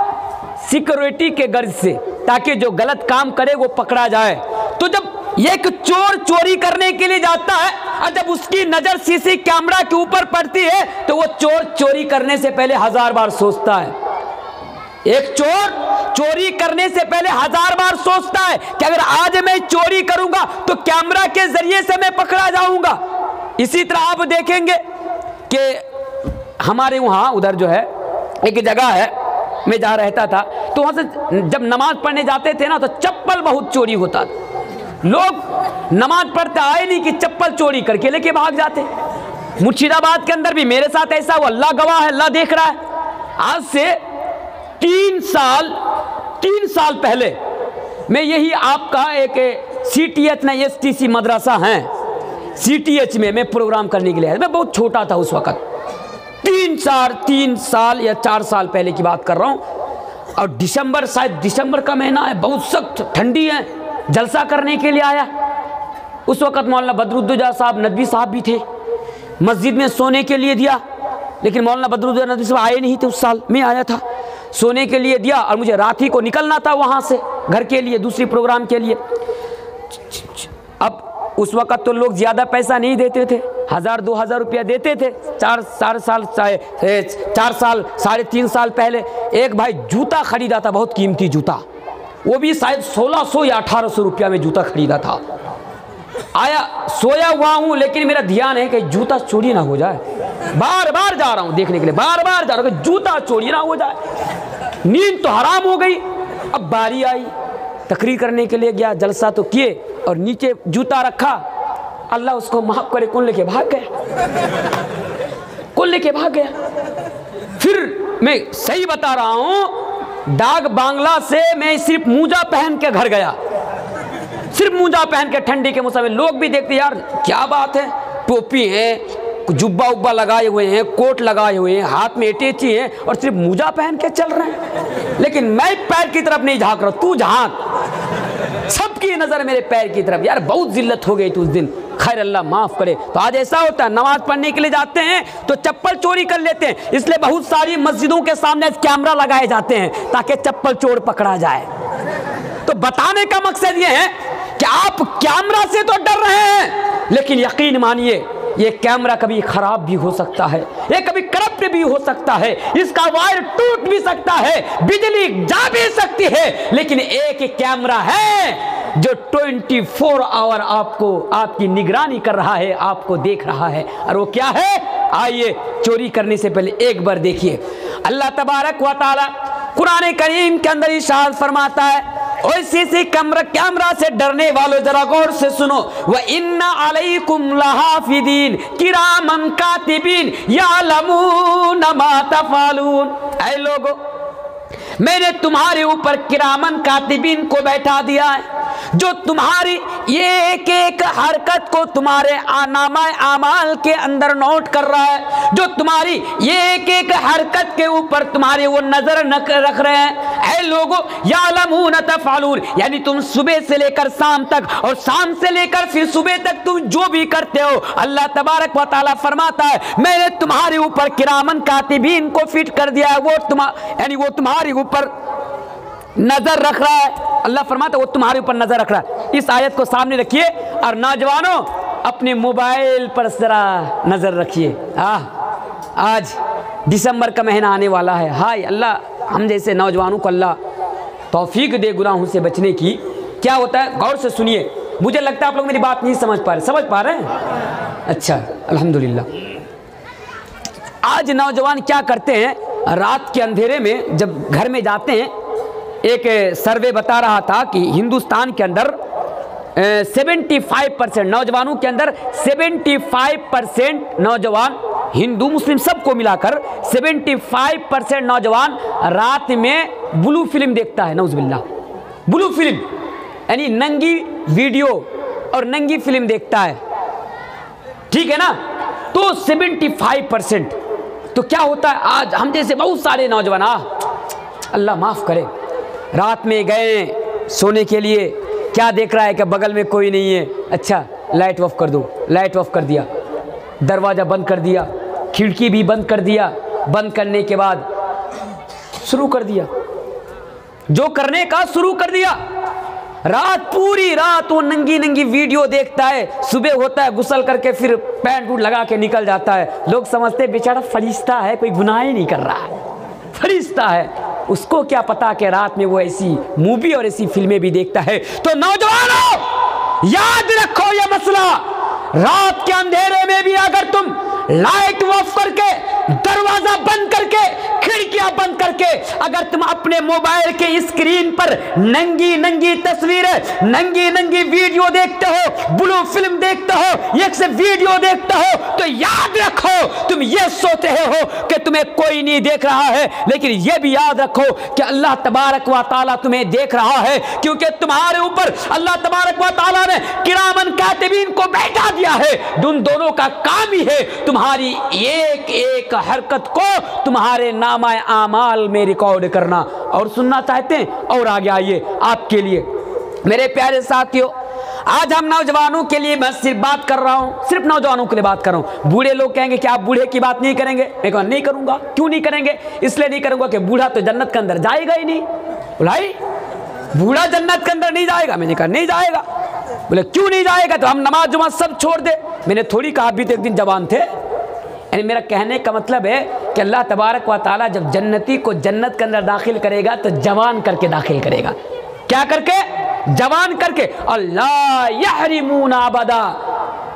सिक्योरिटी के गर्ज से, ताकि जो गलत काम करे वो पकड़ा जाए। तो जब एक चोर चोरी करने के लिए जाता है और जब उसकी नजर सीसी कैमरा के ऊपर पड़ती है, तो वो चोर चोरी करने से पहले 1000 बार सोचता है। एक चोर चोरी करने से पहले 1000 बार सोचता है कि अगर आज मैं चोरी करूंगा तो कैमरा के जरिए से मैं पकड़ा जाऊंगा। इसी तरह आप देखेंगे कि हमारे वहां उधर जो है एक जगह है, मैं जहाँ रहता था, तो वहाँ से जब नमाज पढ़ने जाते थे ना, तो चप्पल बहुत चोरी होता था। लोग नमाज पढ़ते आए नहीं कि चप्पल चोरी करके लेके भाग जाते। मुर्शिदाबाद के अंदर भी मेरे साथ ऐसा हुआ, अल्लाह गवाह है, अल्लाह देख रहा है। आज से 3 साल पहले मैं यही आपका एक CTH में STC मदरसा है, CTH में मैं प्रोग्राम करने के लिए आया। मैं बहुत छोटा था उस वक़्त, 3 साल या 4 साल पहले की बात कर रहा हूँ। और दिसंबर, शायद दिसंबर का महीना है, बहुत सख्त ठंडी है, जलसा करने के लिए आया। उस वक़्त मौलाना बदरुद्दोजा साहब नदवी साहब भी थे, मस्जिद में सोने के लिए दिया। लेकिन मौलाना बदरुद्दीन नदवी साहब आए नहीं थे उस साल, मैं आया था, सोने के लिए दिया और मुझे रात ही को निकलना था वहाँ से घर के लिए, दूसरी प्रोग्राम के लिए। अब उस वक़्त तो लोग ज़्यादा पैसा नहीं देते थे, 1000-2000 रुपया देते थे। 4 साल 3.5 साल पहले एक भाई जूता ख़रीदा था, बहुत कीमती जूता, वो भी शायद 1600 या 1800 रुपया में जूता ख़रीदा था। आया, सोया हुआ हूँ, लेकिन मेरा ध्यान है कि जूता चोरी ना हो जाए, बार बार जा रहा हूँ देखने के लिए, बार बार जा रहा हूँ कि जूता चोरी ना हो जाए। नींद तो हराम हो गई। अब बारी आई, तकरीर करने के लिए गया, जलसा तो किए और नीचे जूता रखा, अल्लाह उसको माफ़ करे, कौन लेके भाग गया, कौन लेके भाग गया। फिर मैं सही बता रहा हूँ, डाक बांग्ला से मैं सिर्फ मोजा पहन के घर गया, सिर्फ मोजा पहन के, ठंडी के मौसम में। लोग भी देखते यार क्या बात है, टोपी है, जुब्बा उब्बा लगाए हुए हैं, कोट लगाए हुए हैं, हाथ में अटैची है और सिर्फ मोजा पहन के चल रहे हैं। लेकिन मैं पैर की तरफ नहीं झांक रहा, तू झांक, सबकी नज़र मेरे पैर की तरफ। यार बहुत जिल्लत हो गई थी उस दिन, खैर अल्लाह माफ़ करे। तो आज ऐसा होता है, नमाज पढ़ने के लिए जाते हैं तो चप्पल चोरी कर लेते हैं, इसलिए बहुत सारी मस्जिदों के सामने कैमरा लगाए जाते हैं ताकि चप्पल चोर पकड़ा जाए। तो बताने का मकसद ये है कि आप कैमरा से तो डर रहे हैं, लेकिन यकीन मानिए ये कैमरा कभी खराब भी हो सकता है, ये कभी करप्ट भी हो सकता है, इसका वायर टूट भी सकता है, बिजली जा भी सकती है, लेकिन एक कैमरा है जो 24 आवर आपको, आपकी निगरानी कर रहा है, आपको देख रहा है। और वो क्या है, आइए चोरी करने से पहले एक बार देखिए। अल्लाह तबारक व तआला कुरान करीम के अंदर इरशाद फरमाता है, और इसी कैमरा से डरने वालों जरा गौर से सुनो, व इन्ना अलैकुम लहाफिदीन किरामन कातिबीन यालमून मा तफअलून। ऐ लोगों, मैंने तुम्हारे ऊपर किरामन कातिबीन को बैठा दिया है, जो तुम्हारी ये एक एक हरकत को तुम्हारे नामा आमाल के अंदर नोट कर रहा है, जो तुम्हारी ये एक एक हरकत के ऊपर तुम्हारे वो नजर रख रहे हैं। ऐ लोगों, यालमून तफअलून, यानी तुम सुबह से लेकर शाम तक और शाम से लेकर फिर सुबह तक तुम जो भी करते हो, अल्लाह तबारक व तआला फरमाता है मैंने तुम्हारे ऊपर किरामन कातिबीन को फिट कर दिया है, यानी वो तुम्हारे ऊपर नजर रख रहा है। अल्लाह फरमाता है वो तुम्हारे ऊपर नजर रख रहा है। इस आयत को सामने रखिए और नौजवानों अपने मोबाइल पर जरा नजर रखिए। आज दिसंबर का महीना आने वाला है। हाय अल्लाह हम जैसे नौजवानों को अल्लाह तौफीक दे गुनाहों से बचने की। क्या होता है, गौर से सुनिए, मुझे लगता है आप लोग मेरी बात नहीं समझ पा रहे हैं? अच्छा, अल्हम्दुलिल्लाह। आज नौजवान क्या करते हैं, रात के अंधेरे में जब घर में जाते हैं, एक सर्वे बता रहा था कि हिंदुस्तान के अंदर 75% नौजवानों के अंदर 75% नौजवान, हिंदू मुस्लिम सबको मिलाकर 75% नौजवान रात में ब्लू फिल्म देखता है। नौज़ुबिल्लाह, ब्लू फिल्म यानी नंगी वीडियो और नंगी फिल्म देखता है, ठीक है ना। तो 75%। तो क्या होता है, आज हम जैसे बहुत सारे नौजवान, अल्लाह माफ़ करे, रात में गए सोने के लिए, क्या देख रहा है कि बगल में कोई नहीं है, अच्छा लाइट ऑफ कर दो, लाइट ऑफ कर दिया, दरवाज़ा बंद कर दिया, खिड़की भी बंद कर दिया, बंद करने के बाद शुरू कर दिया जो करने का शुरू कर दिया। रात पूरी रात वो नंगी नंगी वीडियो देखता है, सुबह होता है गुस्ल करके फिर पैंट वूट लगा के निकल जाता है। लोग समझते बेचारा फरिश्ता है, कोई गुनाह ही नहीं कर रहा है, फरिश्ता है। उसको क्या पता कि रात में वो ऐसी मूवी और ऐसी फिल्में भी देखता है। तो नौजवानों याद रखो ये मसला, रात के अंधेरे में भी अगर तुम लाइट ऑफ करके, दरवाजा बंद करके, खिड़कियां बंद करके अगर तुम अपने मोबाइल के स्क्रीन पर नंगी नंगी तस्वीरें, नंगी नंगी वीडियो देखते हो, ब्लू फिल्म देखते हो, एक से वीडियो देखते हो, तो याद रखो तुम ये सोचते हो कि तुम्हें कोई नहीं देख रहा है, लेकिन ये भी याद रखो कि अल्लाह तबारक व तआला तुम्हें देख रहा है, क्योंकि तुम्हारे ऊपर अल्लाह तबारक व तआला ने किरामन कातिबीन को बैठा दिया है। उन दोनों का काम ही है तुम्हारी एक एक हरकत को तुम्हारे नामा आमाल में रिकॉर्ड करना। और सुनना चाहते हैं और आगे आइए आपके लिए मेरे प्यारे साथियों, आज हम नौजवानों के लिए मैं सिर्फ बात कर रहा हूँ, सिर्फ नौजवानों के लिए बात कर रहा हूँ। बूढ़े लोग कहेंगे कि आप बूढ़े की बात नहीं करेंगे। मैं कहूँ नहीं करूँगा। क्यों नहीं करेंगे? इसलिए नहीं करूँगा कि बूढ़ा तो जन्नत के अंदर जाएगा ही नहीं। भाई बूढ़ा जन्नत के अंदर नहीं जाएगा। मैंने कहा नहीं जाएगा। बोले क्यों नहीं जाएगा? तो हम नमाज जुमा सब छोड़ दे। मैंने थोड़ी कहा, अभी तो एक दिन जवान थे। यानी मेरा कहने का मतलब है कि अल्लाह तबारक व ताला जब जन्नती को जन्नत के अंदर दाखिल करेगा तो जवान करके दाखिल करेगा। क्या करके? जवान करके। अल्लाह यहरिमूना अबदा।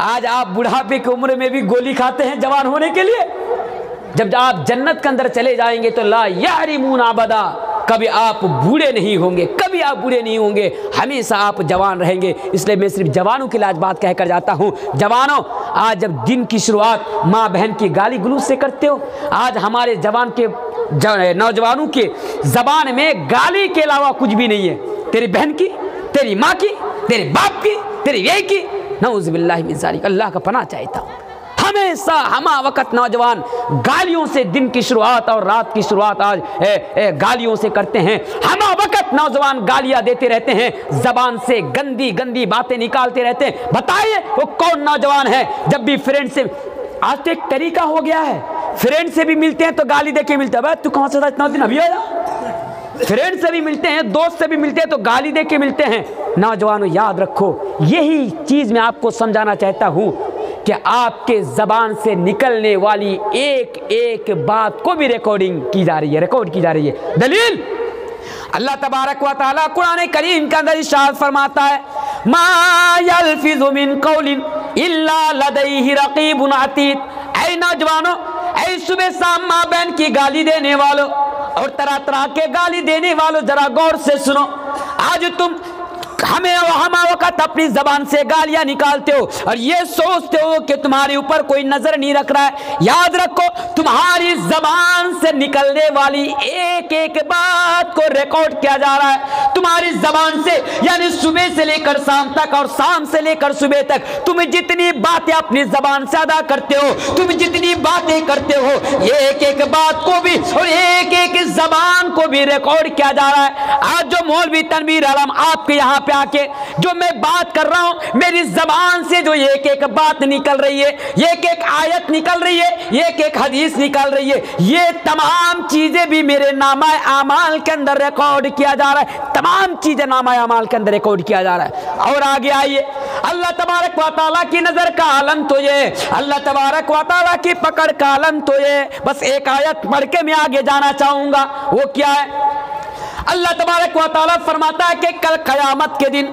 आज आप बुढ़ापे की उम्र में भी गोली खाते हैं जवान होने के लिए। जब आप जन्नत के अंदर चले जाएंगे तो ला यहरिमूना अबदा, कभी आप बूढ़े नहीं होंगे, कभी आप बूढ़े नहीं होंगे, हमेशा आप जवान रहेंगे। इसलिए मैं सिर्फ जवानों के लिए आज बात कहकर जाता हूँ। जवानों, आज जब दिन की शुरुआत माँ बहन की गाली गलौज से करते हो, आज हमारे जवान के नौजवानों के जबान में गाली के अलावा कुछ भी नहीं है। तेरी बहन की, तेरी माँ की, तेरे बाप की, तेरी ये की, नऊज़ बिल्लाहि मिन ज़ालिक। अल्लाह का पनाह चाहता हूँ। हमेशा हमा वक़्त नौजवान गालियों से दिन की शुरुआत और रात की शुरुआत आज गालियों से करते हैं। हमा वक़्त नौजवान गालियां देते रहते हैं, ज़बान से गंदी गंदी बातें निकालते रहते हैं। बताइए वो कौन नौजवान है? जब भी फ्रेंड से, आज तो एक तरीका हो गया है, फ्रेंड से भी मिलते हैं तो गाली दे के मिलता है। तू कहाँ से था इतना दिन? अभी आया। फ्रेंड से भी मिलते हैं, दोस्त से भी मिलते हैं तो गाली दे के मिलते हैं। नौजवानों याद रखो, यही चीज़ मैं आपको समझाना चाहता हूँ कि आपके ज़बान से निकलने वाली एक एक बात को भी रिकॉर्डिंग की जा रही है, रिकॉर्ड की जा रही है। दलील अल्लाह तबारक व तआला कुरान करीम के अंदर इरशाद फरमाता है, मा यल्फिज़ु मिन कौलिन इल्ला लदैहि रक़ीबुन अतीद। ऐ नौजवानों, ऐ सुबह शाम माँ बहन की गाली देने वालों और तरह तरह के गाली देने वालों, जरा गौर से सुनो। आज तुम हम वक़्त अपनी ज़बान से गालियाँ निकालते हो और ये सोचते हो कि तुम्हारे ऊपर कोई नज़र नहीं रख रहा है। याद रखो, तुम्हारी ज़बान से निकलने वाली एक एक बात को रिकॉर्ड किया जा रहा है। तुम्हारी ज़बान से, यानी सुबह से लेकर शाम तक और शाम से लेकर सुबह तक, तुम जितनी बातें अपनी ज़बान से अदा करते हो, तुम जितनी बातें करते हो, ये एक एक बात को भी और एक एक ज़बान को भी रिकॉर्ड किया जा रहा है। आज जो मौलवी तनवीर आलम आपके यहाँ पे आके जो मैं बात कर रहा हूं, मेरी जबान से जो एक एक बात निकल रही है, एक एक आयत निकल रही है, एक एक हदीस निकल रही है, ये तमाम चीजें भी मेरे नामा आमाल के अंदर रिकॉर्ड किया जा रहा है। तमाम चीजें नामा आमाल के अंदर रिकॉर्ड किया जा रहा है। और आगे आइए, अल्लाह तबारक व तआला की नजर का आलम तो ये, अल्लाह तबारक व तआला की पकड़ का आलम तो ये। बस एक आयत पढ़ के मैं आगे जाना चाहूंगा। वो क्या है? अल्लाह तबारक व तआला फरमाता है कि कल क़यामत के दिन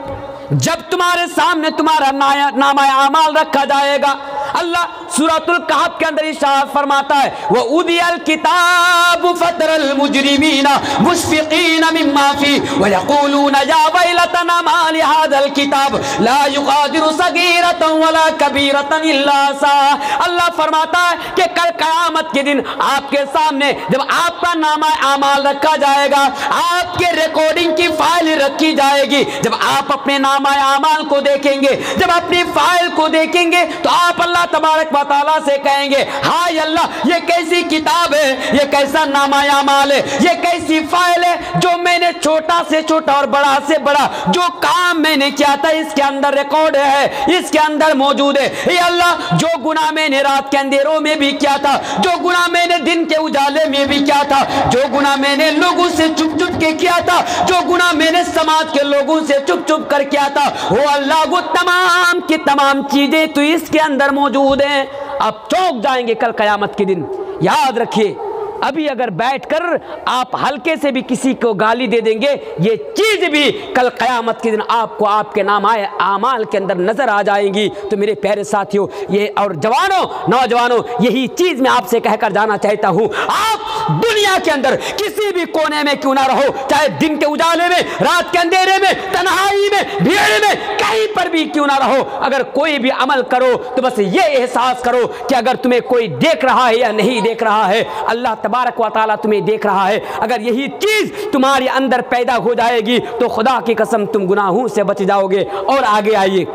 जब तुम्हारे सामने तुम्हारा नामा आमाल रखा जाएगा, अल्लाह सूरतुल कहफ के अंदर इरशाद फरमाता है, व उदियल किताब फतरल मुजरिमीना मुशफिकीना मिम्मा फी व यक़ूलूना या वैलतना मा लिहाज़ल किताब ला युग़ादिरु सगीरतन वला कबीरतन इल्ला सा। अल्लाह फरमाता है कि कल क़यामत के दिन आपके सामने जब आपका नामा आमाल रखा जाएगा, आपके रिकॉर्डिंग की फाइल रखी जाएगी, जब आप अपने नामा आमाल को देखेंगे, जब अपनी फाइल को देखेंगे तो आप अल्लाह तबारक व तआला से कहेंगे, हाय अल्लाह, ये कैसी किताब है, ये कैसा नामा आमाल है, ये कैसी फाइल है, जो मैंने छोटा से छोटा और बड़ा से बड़ा जो काम मैंने किया था इसके अंदर रिकॉर्ड है, इसके अंदर मौजूद है। ये अल्लाह, जो गुनाह मैंने रात के अंधेरों में भी किया था, जो गुनाह मैंने दिन के उजाले में भी किया था, जो गुनाह मैंने लोगों से चुप चुप के किया था, जो गुनाह मैंने समाज के लोगों से चुप चुप कर किया था, वो अल्लाह, वो तमाम की तमाम चीजें तो इसके अंदर मौजूद हैं। अब चौंक जाएंगे कल क़यामत के दिन। याद रखिए, अभी अगर बैठकर आप हल्के से भी किसी को गाली दे देंगे, ये चीज भी कल क़यामत के दिन आपको आपके नामाए आमाल के अंदर नजर आ जाएंगी। तो मेरे प्यारे साथियों, ये और जवानों, नौजवानों, यही चीज मैं आपसे कहकर जाना चाहता हूं। आप दुनिया के अंदर किसी भी कोने में क्यों ना रहो, चाहे दिन के उजाले में, रात के अंधेरे में, तन्हाई में, भीड़ में, कहीं पर भी क्यों ना रहो, अगर कोई भी अमल करो तो बस ये एहसास करो कि अगर तुम्हें कोई देख रहा है या नहीं देख रहा है, अल्लाह तबारक व तआला तुम्हें देख रहा है। अगर यही चीज तुम्हारे अंदर पैदा हो जाएगी तो खुदा की कसम तुम गुनाहों से बच जाओगे। और आगे आइए,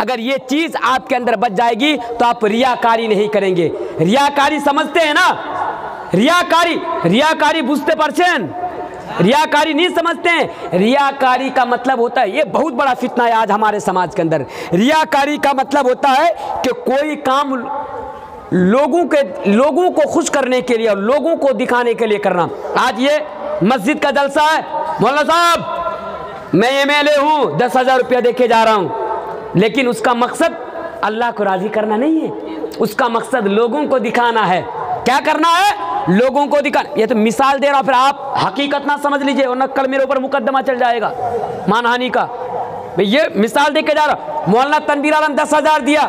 अगर ये चीज आपके अंदर बच जाएगी तो आप रियाकारी नहीं करेंगे। रियाकारी समझते हैं ना? रियाकारी, रियाकारी बुझते पारছেন? रियाकारी नहीं समझते हैं। रियाकारी का मतलब होता है, ये बहुत बड़ा फितना है आज हमारे समाज के अंदर। रियाकारी का मतलब होता है कि कोई काम लोगों को खुश करने के लिए और लोगों को दिखाने के लिए करना। आज ये मस्जिद का जलसा है, मौलाना साहब मैं एमएलए हूँ, 10,000 रुपया दे के जा रहा हूँ, लेकिन उसका मकसद अल्लाह को राजी करना नहीं है, उसका मकसद लोगों को दिखाना है। क्या करना है? लोगों को दिखाना। ये तो मिसाल दे रहा, फिर आप हकीकत ना समझ लीजिए वरना कल मेरे ऊपर मुकदमा चल जाएगा मानहानि का। मैं ये मिसाल दे के जा रहा। मौलाना तनवीर आलम 10,000 दिया,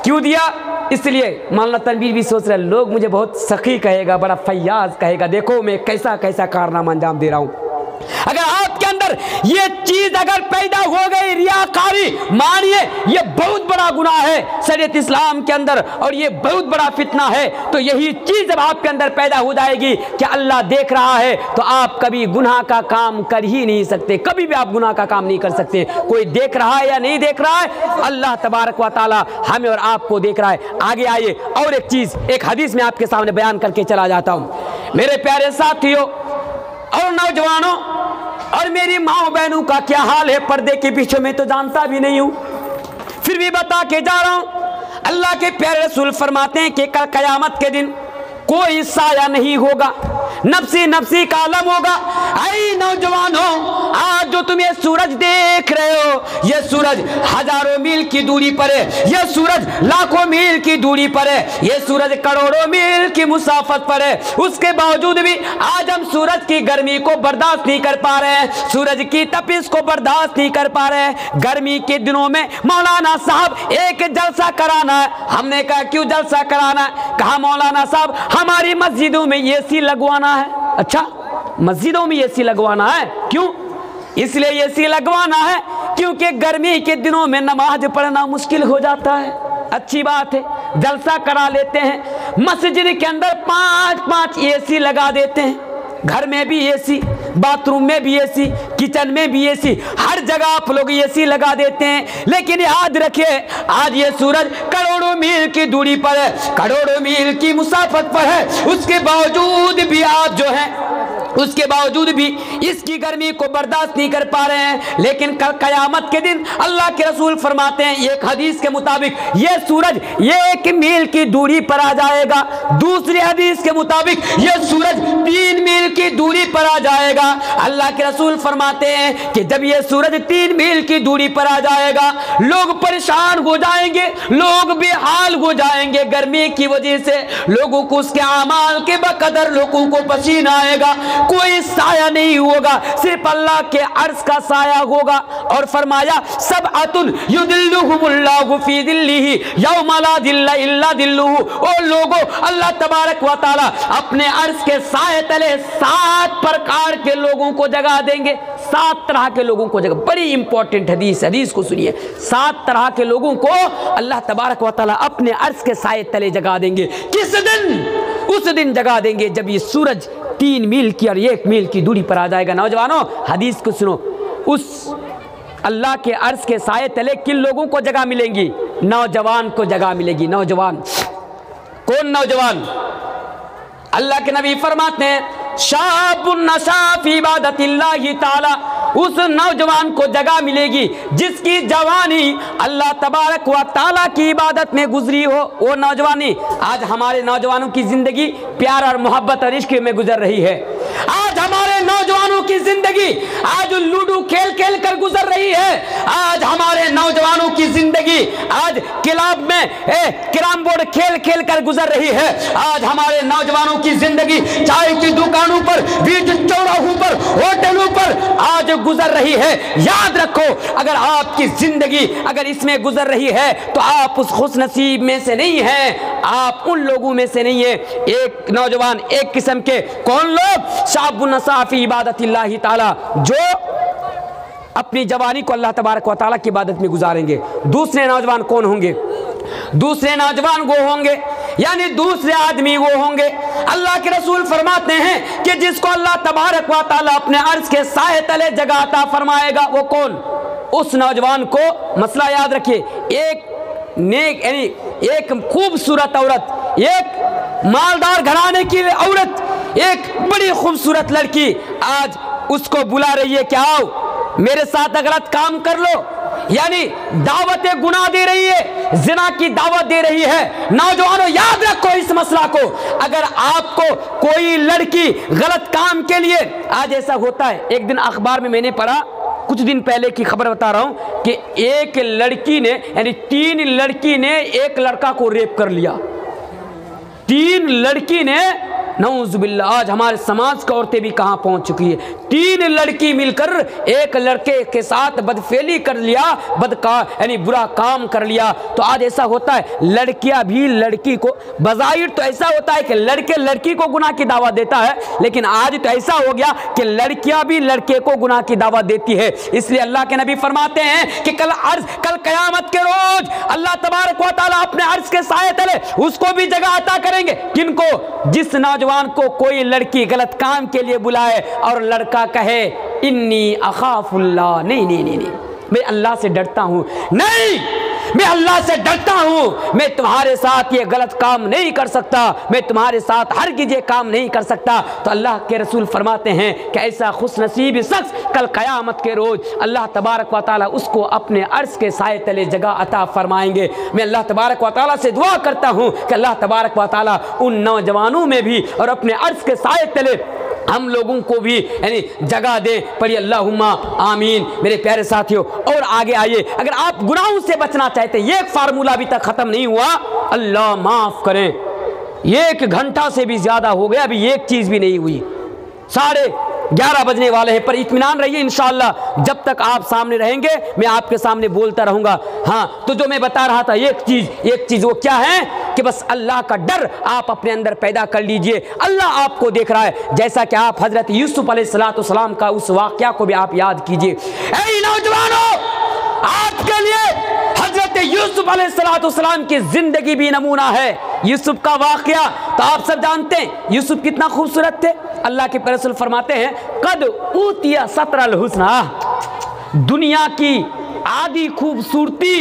क्यों दिया? इसलिए मौलाना तनवीर भी सोच रहे लोग मुझे बहुत सखी कहेगा, बड़ा फैयाज कहेगा, देखो मैं कैसा कैसा कारनामा अंजाम दे रहा हूँ। अगर आपके अंदर ये चीज अगर पैदा हो गई रियाकारी, मानिए ये बहुत बड़ा गुनाह है शरीयत इस्लाम के अंदर और ये बहुत बड़ा फितना है। तो यही चीज जब आपके अंदर पैदा हो जाएगी कि अल्लाह देख रहा है, तो आप कभी गुनाह का काम कर ही नहीं सकते, कभी भी आप गुनाह का काम नहीं कर सकते। कोई देख रहा है या नहीं देख रहा है, अल्लाह तबारक व तआला हमें और आपको देख रहा है। आगे आइए और एक चीज, एक हदीस में आपके सामने बयान करके चला जाता हूं। मेरे प्यारे साथियों और नौजवानों और मेरी माँ बहनों का क्या हाल है पर्दे के पीछे, में तो जानता भी नहीं हूं, फिर भी बता के जा रहा हूं। अल्लाह के प्यारे रसूल फरमाते हैं कि कल कयामत के दिन कोई साया नहीं होगा, नफ्सी नफ्सी का आलम होगा। ऐ नौजवानों, आज जो तुम ये सूरज देख रहे हो, ये सूरज हजारों मील की दूरी पर है, ये सूरज लाखों मील की दूरी पर है, ये सूरज करोड़ों मील की मुसाफत पर है। उसके बावजूद भी आज हम सूरज की गर्मी को बर्दाश्त नहीं कर पा रहे हैं, सूरज की तपिश को बर्दाश्त नहीं कर पा रहे हैं। गर्मी के दिनों में मौलाना साहब एक जलसा कराना है। हमने कहा क्यों जलसा कराना है? कहा मौलाना साहब हमारी मस्जिदों में एसी लगवाना है। अच्छा, मस्जिदों में एसी लगवाना है, क्यों? इसलिए एसी लगवाना है क्योंकि गर्मी के दिनों में नमाज पढ़ना मुश्किल हो जाता है। अच्छी बात है, जलसा करा लेते हैं। मस्जिद के अंदर 5-5 एसी लगा देते हैं, घर में भी एसी, बाथरूम में भी एसी, किचन में भी एसी, हर जगह आप लोग एसी लगा देते हैं। लेकिन याद रखिए आज ये सूरज करोड़ों मील की दूरी पर है, करोड़ों मील की मुसाफत पर है, उसके बावजूद भी आज जो है, उसके बावजूद भी इसकी गर्मी को बर्दाश्त नहीं कर पा रहे हैं। लेकिन कल कयामत के दिन अल्लाह के रसूल फरमाते हैं एक हदीस के मुताबिक ये सूरज 1 मील की दूरी पर आ जाएगा, दूसरी हदीस के मुताबिक ये सूरज 3 मील की दूरी पर आ जाएगा। अल्लाह के रसूल फरमाते हैं कि जब ये सूरज 3 मील की दूरी पर आ जाएगा, लोग परेशान हो जाएंगे, लोग बेहाल हो जाएंगे गर्मी की वजह से, लोगों को उसके अमाल के बकदर लोगों को पसीना आएगा, कोई साया नहीं होगा, सिर्फ अल्लाह के अर्श का साया होगा। और फरमाया सब अतुल युदिल्लुहुमुल्लाहु फी दिल्लिही यौमा ला दिल्ला इल्ला दिल्लुहु। ओ लोगों, अल्लाह तबारक व तआला अपने अर्श के साए तले 7 प्रकार के लोगों को जगा देंगे, 7 तरह के लोगों को जगा। बड़ी इंपॉर्टेंट हदीस, हदीस को सुनिए। 7 तरह के लोगों को अल्लाह तबारक व तआला अपने अर्श के साए तले जगा देंगे। किस दिन? उस दिन जगा देंगे जब ये सूरज 3 मील की और 1 मील की दूरी पर आ जाएगा। नौजवानों हदीस को सुनो, उस अल्लाह के अर्श के साए तले किन लोगों को जगह मिलेंगी? नौजवान को जगह मिलेगी। नौजवान कौन? नौजवान अल्लाह के नबी फरमाते हैं शाबुन नशा फी इबादतिल्लाहि ताला, उस नौजवान को जगह मिलेगी जिसकी जवानी अल्लाह तबारक व ताला की इबादत में गुजरी हो। वो नौजवानी, आज हमारे नौजवानों की जिंदगी प्यार और मोहब्बत और इश्क में गुजर रही है। आज हमारे नौजवानों की जिंदगी आज लूडो खेल खेल कर गुजर रही है। आज हमारे नौजवानों की जिंदगी आज क्लब में कैरम बोर्ड खेल खेल कर गुजर रही है। आज हमारे नौजवानों की जिंदगी चाय की दुकानों पर, बीच चौराहों पर, होटलों पर आज गुजर रही है। याद रखो, अगर आपकी जिंदगी अगर इसमें गुजर रही है तो आप उस खुशनसीब में से नहीं हैं, आप उन लोगों में से नहीं है। एक नौजवान एक किस्म के कौन लोग? शाबुन नशा फी इबादतिल्लाहि ताला, जो अपनी जवानी को अल्लाह तबारक व तआला की इबादत में गुजारेंगे। दूसरे नौजवान कौन होंगे? दूसरे नौजवान वो होंगे, यानी दूसरे आदमी वो होंगे, अल्लाह के रसूल फरमाते हैं कि जिसको अल्लाह तबारक व तआला अपने अर्श के साए तले जगह अता फरमाएगा। वो कौन? उस नौजवान को, मसला याद रखिए, एक नेक यानी एक खूबसूरत औरत, एक मालदार घराने की औरत, एक बड़ी खूबसूरत लड़की आज उसको बुला रही है कि आओ मेरे साथ गलत काम कर लो, यानी दावत गुनाह दे रही है, जिना की दावत दे रही है। नौजवानों याद रखो इस मसला को, अगर आपको कोई लड़की गलत काम के लिए, आज ऐसा होता है, एक दिन अखबार में मैंने पढ़ा, कुछ दिन पहले की खबर बता रहा हूं कि एक लड़की ने, यानी 3 लड़की ने एक लड़का को रेप कर लिया। 3 लड़की ने, नऊजुबिल्लाह, आज हमारे समाज की औरतें भी कहां पहुंच चुकी है। 3 लड़की मिलकर एक लड़के के साथ बदफेली कर लिया, यानी बुरा काम कर लिया। तो आज ऐसा होता है, लड़कियां भी लड़की को, बज़ाहिर तो ऐसा होता है कि लड़के लड़की को गुनाह की दावत देता है, लेकिन आज तो ऐसा हो गया कि लड़कियां भी लड़के को गुनाह की दावत देती है। इसलिए अल्लाह के नबी फरमाते हैं कि कल क़यामत के रोज अल्लाह तबारक व तआला अपने अर्श के साए तले उसको भी जगह अता करेंगे। किनको? जिस नौजवान को कोई लड़की गलत काम के लिए बुलाए और लड़का कहे इन्नी अखाफुल्लाह, नहीं नहीं नहीं नहीं, मैं अल्लाह से डरता हूं, नहीं मैं अल्लाह से डरता हूं, मैं तुम्हारे साथ ये गलत काम नहीं कर सकता, मैं तुम्हारे साथ हरगिज़ ये काम नहीं कर सकता। तो अल्लाह के रसूल फरमाते हैं कि ऐसा खुशनसीब शख्स कल क़यामत के रोज़ अल्लाह तबारक व तआला उसको अपने अर्श के साए तले जगह अता फरमाएंगे। मैं अल्लाह तबारक व तआला से दुआ करता हूं कि अल्लाह तबारक व तआला उन नौजवानों में भी और अपने अर्श के साए तले हम लोगों को भी यानी जगह दे। पढ़िए अल्लाहुम्मा आमीन। मेरे प्यारे साथियों, और आगे आइए, अगर आप गुनाहों से बचना चाहते हैं, ये एक फार्मूला अभी तक ख़त्म नहीं हुआ, अल्लाह माफ़ करें, 1 घंटा से भी ज़्यादा हो गया, अभी एक चीज़ भी नहीं हुई, 11:30 बजने वाले हैं, पर इत्मीनान रहिए, इंशाअल्लाह जब तक आप सामने रहेंगे मैं आपके सामने बोलता रहूँगा। हाँ, तो जो मैं बता रहा था, एक चीज़ वो क्या है कि बस अल्लाह का डर आप अपने अंदर पैदा कर लीजिए। अल्लाह आपको देख रहा है, जैसा कि आप हज़रत यूसुफ अलैहिस्सलाम का उस वाक़या को भी आप याद कीजिए। ऐ नौजवानों, आपके लिए हज़रत यूसुफ अलैहिस्सलाम की ज़िंदगी भी नमूना है। यूसुफ का वाक़या तो आप सब जानते हैं, यूसुफ कितना खूबसूरत थे। अल्लाह के रसूल फरमाते हैं कद ऊतिया सतरल हुस्ना, दुनिया की आधी खूबसूरती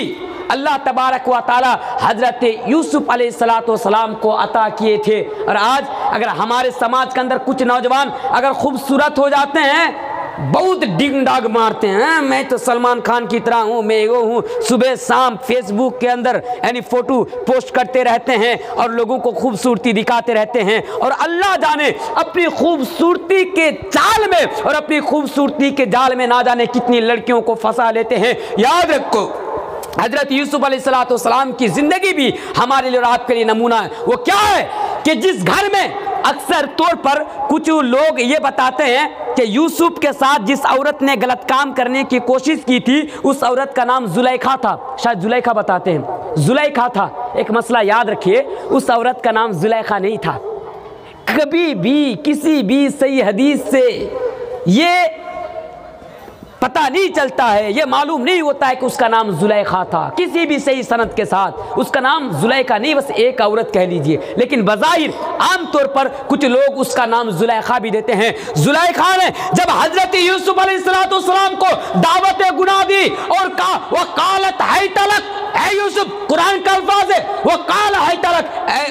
अल्लाह तबारक व तआला हज़रत यूसुफ अलैहिस्सलाम को अता किए थे। और आज अगर हमारे समाज के अंदर कुछ नौजवान अगर खूबसूरत हो जाते हैं, बहुत डिंग डाग मारते हैं, मैं तो सलमान खान की तरह हूँ, मैं वो हूँ, सुबह शाम फेसबुक के अंदर यानी फ़ोटो पोस्ट करते रहते हैं और लोगों को खूबसूरती दिखाते रहते हैं, और अल्लाह जाने अपनी खूबसूरती के चाल में और अपनी खूबसूरती के जाल में ना जाने कितनी लड़कियों को फंसा लेते हैं। याद रखो, हज़रत यूसुफ अलैहिस्सलाम की ज़िंदगी भी हमारे लिए और आपके लिए नमूना है। वो क्या है कि जिस घर में अक्सर तौर पर कुछ लोग ये बताते हैं कि यूसुफ के साथ जिस औरत ने गलत काम करने की कोशिश की थी, उस औरत का नाम जुलेखा था, शायद जुलेखा बताते हैं, जुलेखा था। एक मसला याद रखिए, उस औरत का नाम जुलेखा नहीं था। कभी भी किसी भी सही हदीस से ये पता नहीं चलता है, ये मालूम नहीं होता है कि उसका नाम जुलेखा था। किसी भी सही सनद के साथ उसका नाम जुलेखा नहीं, बस एक औरत कह लीजिए, लेकिन बज़ाहिर आम तौर पर कुछ लोग उसका नाम जुलेखा भी देते हैं। जुलेखा ने जब हज़रत यूसुफ अलैहिस्सलाम को दावत गुनाह दी और कहा वकालत है तलक, ऐ यूसुफ, कुरान का अल्फाज है, वकाल है तलक,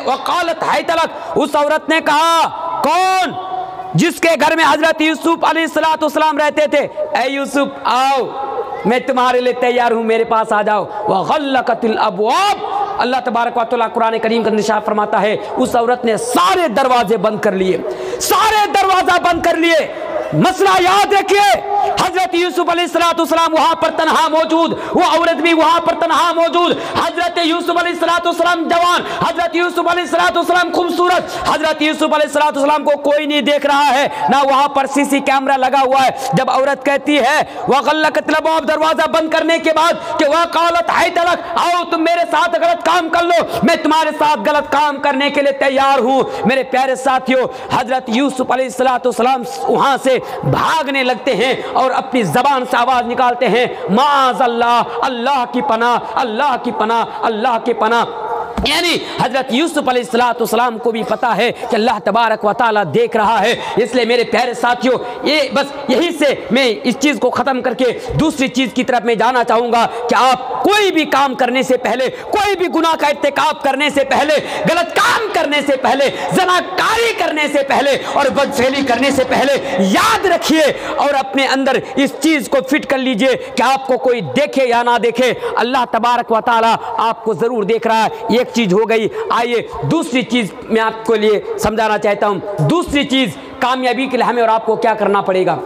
वकालत है तलक। उस औरत ने कहा, कौन? जिसके घर में हज़रत यूसुफ अलैहिस्सलाम रहते थे, ऐ यूसुफ आओ, मैं तुम्हारे लिए तैयार हूँ, मेरे पास आ जाओ। वग़ल्लक़तिल अब्वाब, अल्लाह तबारक व तआला कुरान करीम का निशान फरमाता है, उस औरत ने सारे दरवाजे बंद कर लिए, सारे दरवाजा बंद कर लिए। मसला याद रखिए, हज़रत यूसुफ अलैहिस्सलाम वहाँ पर तनहा मौजूद, वो औरत भी वहाँ पर तनहा मौजूद। हज़रत यूसुफ अलैहिस्सलाम जवान, हज़रत यूसुफ अलैहिस्सलाम खूबसूरत, हज़रत यूसुफ अलैहिस्सलाम को कोई नहीं देख रहा है, ना वहाँ पर सीसी कैमरा लगा हुआ है। जब औरत कहती है वग़ल्लक़तिल अब्वाब, दरवाज़ा बंद करने के बाद कि वक़ालत है तलक, आओ तुम मेरे साथ गलत काम कर लो, मैं तुम्हारे साथ गलत काम करने के लिए तैयार हूँ। मेरे प्यारे साथियों, हज़रत यूसुफ अलैहिस्सलाम वहाँ से भागने लगते हैं और अपनी ज़बान से आवाज़ निकालते हैं, माज़अल्लाह, अल्लाह की पनाह, अल्लाह की पनाह, अल्लाह की पनाह। यानी हजरत यूसुफ अलैहिस्सलाम को भी पता है कि अल्लाह तबारक व तआला देख रहा है। इसलिए मेरे प्यारे साथियों, ये बस यही से मैं इस चीज़ को ख़त्म करके दूसरी चीज़ की तरफ मैं जाना चाहूँगा कि आप कोई भी काम करने से पहले, कोई भी गुनाह का इर्तिकाब करने से पहले, गलत काम करने से पहले, ज़नाकारी करने से पहले और बदफेली करने से पहले याद रखिए और अपने अंदर इस चीज़ को फिट कर लीजिए कि आपको कोई देखे या ना देखे, अल्लाह तबारक व तआला आपको ज़रूर देख रहा है। एक चीज़ हो गई। आइए दूसरी चीज़ मैं आपको लिए समझाना चाहता हूँ। दूसरी चीज़ कामयाबी के लिए हमें और आपको क्या करना पड़ेगा?